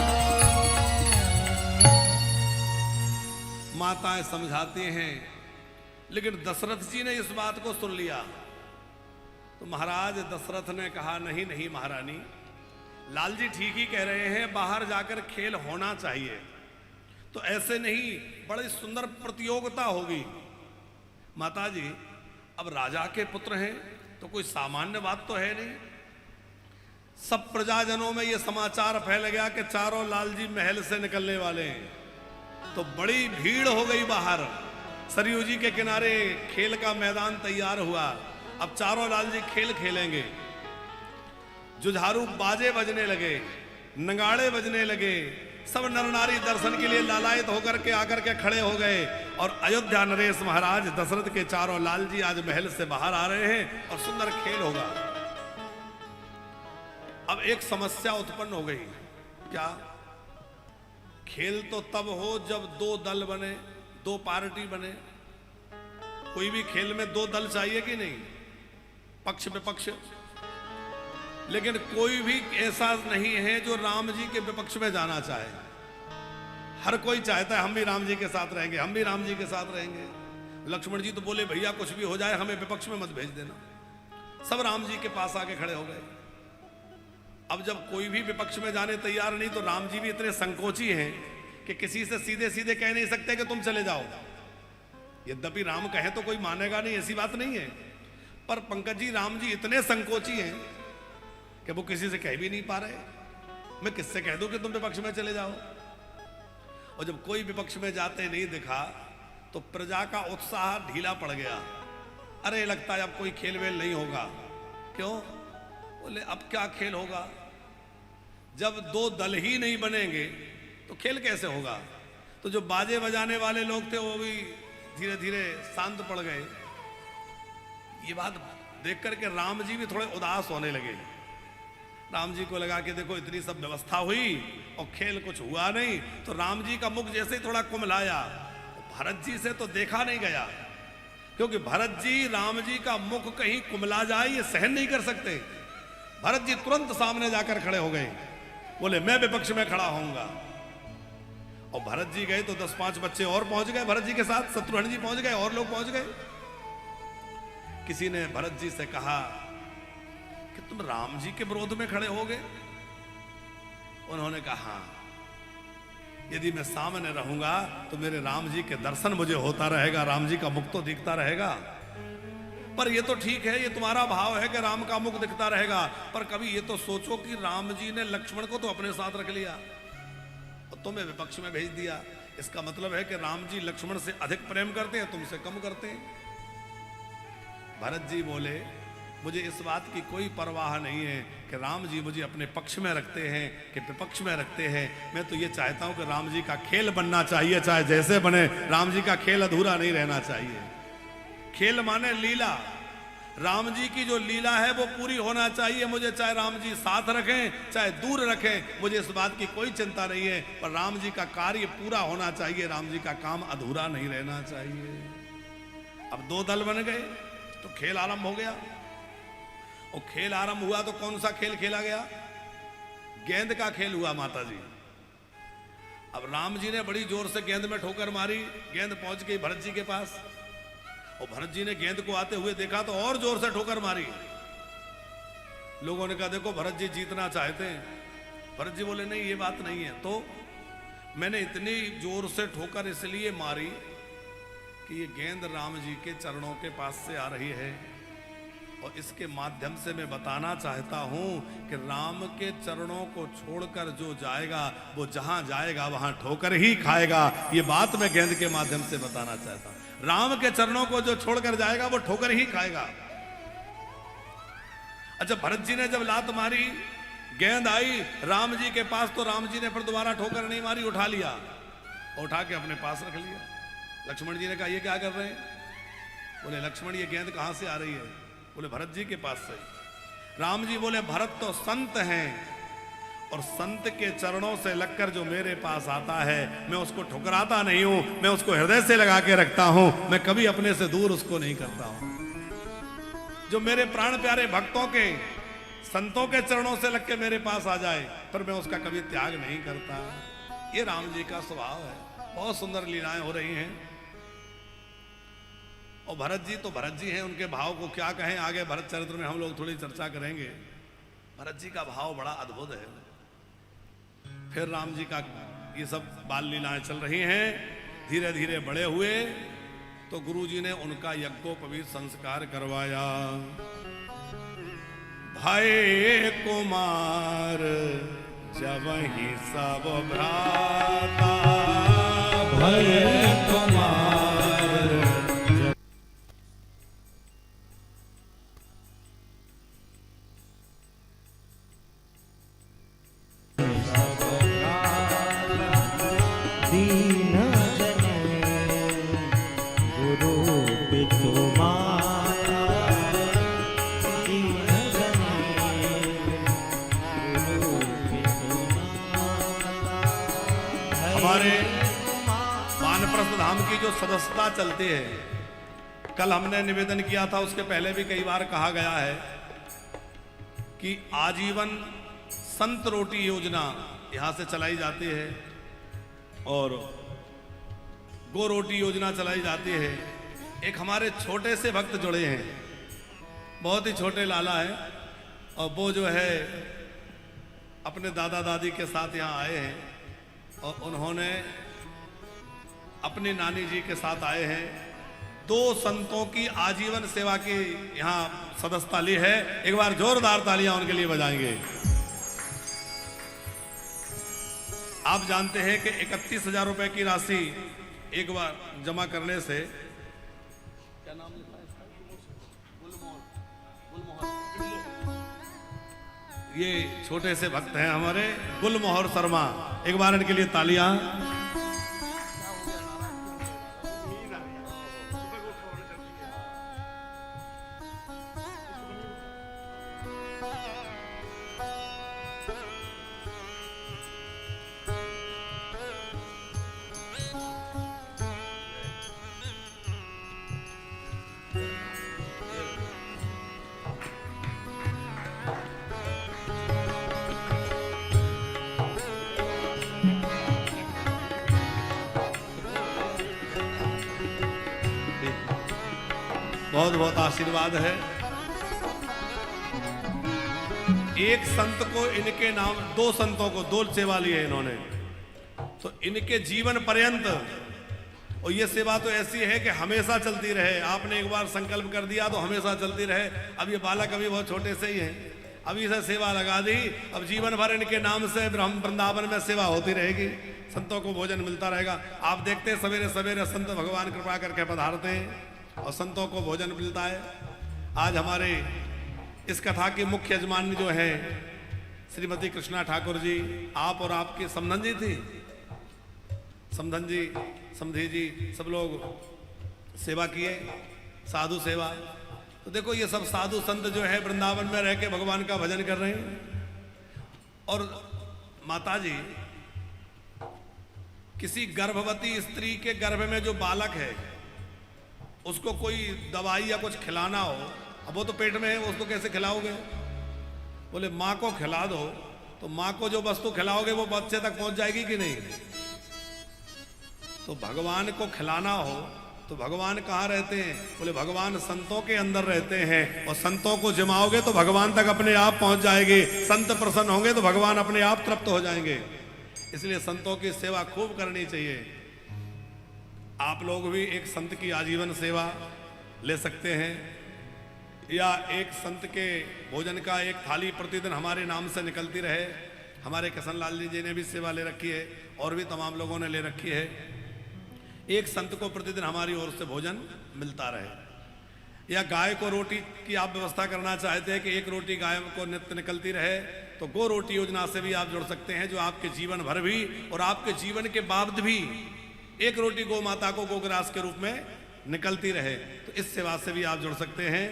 A: माताएं समझाती हैं, लेकिन दशरथ जी ने इस बात को सुन लिया। तो महाराज दशरथ ने कहा, नहीं नहीं महारानी, लाल जी ठीक ही कह रहे हैं, बाहर जाकर खेल होना चाहिए। तो ऐसे नहीं, बड़ी सुंदर प्रतियोगिता होगी। माता जी, अब राजा के पुत्र हैं तो कोई सामान्य बात तो है नहीं। सब प्रजाजनों में यह समाचार फैल गया कि चारों लाल जी महल से निकलने वाले हैं। तो बड़ी भीड़ हो गई बाहर। सरयू जी के किनारे खेल का मैदान तैयार हुआ। अब चारों लाल जी खेल खेलेंगे। जुझारू बाजे बजने लगे, नगाड़े बजने लगे। सब नर नारी दर्शन के लिए लालायित होकर के आकर के खड़े हो गए। और अयोध्या नरेश महाराज दशरथ के चारों लाल जी आज महल से बाहर आ रहे हैं और सुंदर खेल होगा। अब एक समस्या उत्पन्न हो गई। क्या? खेल तो तब हो जब दो दल बने, दो पार्टी बने। कोई भी खेल में दो दल चाहिए कि नहीं, पक्ष विपक्ष। लेकिन कोई भी ऐसा नहीं है जो राम जी के विपक्ष में जाना चाहे। हर कोई चाहता है हम भी राम जी के साथ रहेंगे, हम भी राम जी के साथ रहेंगे। लक्ष्मण जी तो बोले, भैया कुछ भी हो जाए हमें विपक्ष में मत भेज देना। सब राम जी के पास आके खड़े हो गए। अब जब कोई भी विपक्ष में जाने तैयार नहीं, तो राम जी भी इतने संकोची हैं कि किसी से सीधे सीधे कह नहीं सकते कि तुम चले जाओ। यद्यपि राम कहे तो कोई मानेगा नहीं, ऐसी बात नहीं है। पर पंकज जी, राम जी इतने संकोची हैं कि वो किसी से कह भी नहीं पा रहे। मैं किससे कह दूं कि तुम विपक्ष में चले जाओ। और जब कोई विपक्ष में जाते नहीं दिखा तो प्रजा का उत्साह ढीला पड़ गया। अरे लगता है अब कोई खेल वेल नहीं होगा। क्यों? बोले अब क्या खेल होगा? जब दो दल ही नहीं बनेंगे तो खेल कैसे होगा? तो जो बाजे बजाने वाले लोग थे वो भी धीरे धीरे शांत पड़ गए। ये बात देख करके राम जी भी थोड़े उदास होने लगे। राम जी को लगा कि देखो इतनी सब व्यवस्था हुई और खेल कुछ हुआ नहीं। तो राम जी का मुख जैसे ही थोड़ा कुमलाया, भरत जी से तो देखा नहीं गया, क्योंकि भरत जी राम जी का मुख कहीं कुमला जाए ये सहन नहीं कर सकते। भरत जी तुरंत सामने जाकर खड़े हो गए, बोले मैं विपक्ष में खड़ा होऊंगा। और भरत जी गए तो 10-5 बच्चे और पहुंच गए भरत जी के साथ। शत्रुघ्न जी पहुंच गए और लोग पहुंच गए। किसी ने भरत जी से कहा कि तुम राम जी के विरोध में खड़े हो गए। उन्होंने कहा, हाँ, यदि मैं सामने रहूंगा तो मेरे राम जी के दर्शन मुझे होता रहेगा, राम जी का मुख तो दिखता रहेगा। पर ये तो ठीक है, ये तुम्हारा भाव है कि राम का मुख दिखता रहेगा, पर कभी ये तो सोचो कि राम जी ने लक्ष्मण को तो अपने साथ रख लिया और तुम्हें विपक्ष में भेज दिया। इसका मतलब है कि राम जी लक्ष्मण से अधिक प्रेम करते हैं, तुमसे कम करते हैं। भरत जी बोले, मुझे इस बात की कोई परवाह नहीं है कि राम जी मुझे अपने पक्ष में रखते हैं कि विपक्ष में रखते हैं। मैं तो ये चाहता हूं कि राम जी का खेल बनना चाहिए, चाहे जैसे बने। राम जी का खेल अधूरा नहीं रहना चाहिए। खेल माने लीला। राम जी की जो लीला है वो पूरी होना चाहिए। मुझे चाहे राम जी साथ रखें चाहे दूर रखें, मुझे इस बात की कोई चिंता नहीं है, पर राम जी का कार्य पूरा होना चाहिए, राम जी का काम अधूरा नहीं रहना चाहिए। अब दो दल बन गए तो खेल आरंभ हो गया। और खेल आरंभ हुआ तो कौन सा खेल खेला गया? गेंद का खेल हुआ माता जी। अब राम जी ने बड़ी जोर से गेंद में ठोकर मारी, गेंद पहुंच गई भरत जी के पास। और भरत जी ने गेंद को आते हुए देखा तो और जोर से ठोकर मारी। लोगों ने कहा, देखो भरत जी जीतना चाहते हैं। भरत जी बोले, नहीं ये बात नहीं है। तो मैंने इतनी जोर से ठोकर इसलिए मारी कि ये गेंद राम जी के चरणों के पास से आ रही है और इसके माध्यम से मैं बताना चाहता हूं कि राम के चरणों को छोड़कर जो जाएगा वो जहां जाएगा वहां ठोकर ही खाएगा। ये बात मैं गेंद के माध्यम से बताना चाहता हूं। राम के चरणों को जो छोड़कर जाएगा वो ठोकर ही खाएगा। अच्छा, भरत जी ने जब लात मारी, गेंद आई राम जी के पास, तो राम जी ने फिर दोबारा ठोकर नहीं मारी, उठा लिया, उठा के अपने पास रख लिया। लक्ष्मण जी ने कहा, ये क्या कर रहे हैं? बोले, लक्ष्मण ये गेंद कहां से आ रही है? बोले, भरत जी के पास से। राम जी बोले, भरत तो संत हैं और संत के चरणों से लगकर जो मेरे पास आता है मैं उसको ठुकराता नहीं हूं, मैं उसको हृदय से लगा के रखता हूं, मैं कभी अपने से दूर उसको नहीं करता हूं। जो मेरे प्राण प्यारे भक्तों के संतों के चरणों से लग के मेरे पास आ जाए पर मैं उसका कभी त्याग नहीं करता। ये राम जी का स्वभाव है। बहुत सुंदर लीलाएं हो रही हैं। और भरत जी तो भरत जी हैं, उनके भाव को क्या कहें, आगे भरत चरित्र में हम लोग थोड़ी चर्चा करेंगे। भरत जी का भाव बड़ा अद्भुत है। फिर राम जी का ये सब बाल लीलाएं चल रही हैं। धीरे धीरे बड़े हुए तो गुरु जी ने उनका यज्ञोपवीत संस्कार करवाया। भय कुमार जब ही सब भ्राता,
B: भय कुमार दीन जने गुरु पितु माता, दीन जने गुरु पितु माता।
A: हमारे वानप्रस्थ धाम की जो सदस्यता चलती है, कल हमने निवेदन किया था, उसके पहले भी कई बार कहा गया है कि आजीवन संत रोटी योजना यहां से चलाई जाती है और गो रोटी योजना चलाई जाती है। एक हमारे छोटे से भक्त जुड़े हैं, बहुत ही छोटे लाला है, और वो जो है अपने दादा दादी के साथ यहाँ आए हैं और उन्होंने अपनी नानी जी के साथ आए हैं। 2 संतों की आजीवन सेवा की यहाँ सदस्यता ली है। एक बार जोरदार तालियां उनके लिए बजाएंगे। आप जानते हैं कि 31,000 रुपए की राशि एक बार जमा करने से, क्या नाम लिखा है इसका? गुलमोहर। ये छोटे से भक्त हैं हमारे गुलमोहर शर्मा। एक बार इनके लिए तालियां। बहुत बहुत आशीर्वाद है। एक संत को इनके नाम, 2 संतों को 2 सेवा ली है इन्होंने, तो इनके जीवन पर्यंत, और ये सेवा तो ऐसी है कि हमेशा चलती रहे। आपने एक बार संकल्प कर दिया तो हमेशा चलती रहे। अब ये बालक अभी बहुत छोटे से ही हैं, अभी से सेवा लगा दी, अब जीवन भर इनके नाम से ब्रह्म वृंदावन में सेवा होती रहेगी, संतों को भोजन मिलता रहेगा। आप देखते हैं सवेरे सवेरे संत भगवान कृपा करके पधारते हैं और संतों को भोजन मिलता है। आज हमारे इस कथा की मुख्य यजमान जो है श्रीमती कृष्णा ठाकुर जी, आप और आपकी समधन जी थी, समधन जी, समधी जी, सब लोग सेवा किए, साधु सेवा। तो देखो ये सब साधु संत जो है वृंदावन में रह के भगवान का भजन कर रहे हैं। और माता जी, किसी गर्भवती स्त्री के गर्भ में जो बालक है उसको कोई दवाई या कुछ खिलाना हो, अब वो तो पेट में है, उसको कैसे खिलाओगे? बोले माँ को खिला दो, तो माँ को जो वस्तु खिलाओगे वो बच्चे तक पहुंच जाएगी कि नहीं? तो भगवान को खिलाना हो तो भगवान कहाँ रहते हैं? बोले भगवान संतों के अंदर रहते हैं, और संतों को जमाओगे तो भगवान तक अपने आप पहुंच जाएंगे। संत प्रसन्न होंगे तो भगवान अपने आप तृप्त हो जाएंगे। इसलिए संतों की सेवा खूब करनी चाहिए। आप लोग भी एक संत की आजीवन सेवा ले सकते हैं, या एक संत के भोजन का एक थाली प्रतिदिन हमारे नाम से निकलती रहे। हमारे किशन लाल जी ने भी सेवा ले रखी है, और भी तमाम लोगों ने ले रखी है। एक संत को प्रतिदिन हमारी ओर से भोजन मिलता रहे। या गाय को रोटी की आप व्यवस्था करना चाहते हैं कि एक रोटी गाय को नित्य निकलती रहे, तो गो रोटी योजना से भी आप जुड़ सकते हैं, जो आपके जीवन भर भी और आपके जीवन के बाद भी एक रोटी गौ माता को गोग्रास के रूप में निकलती रहे। तो इस सेवा से भी आप जुड़ सकते हैं।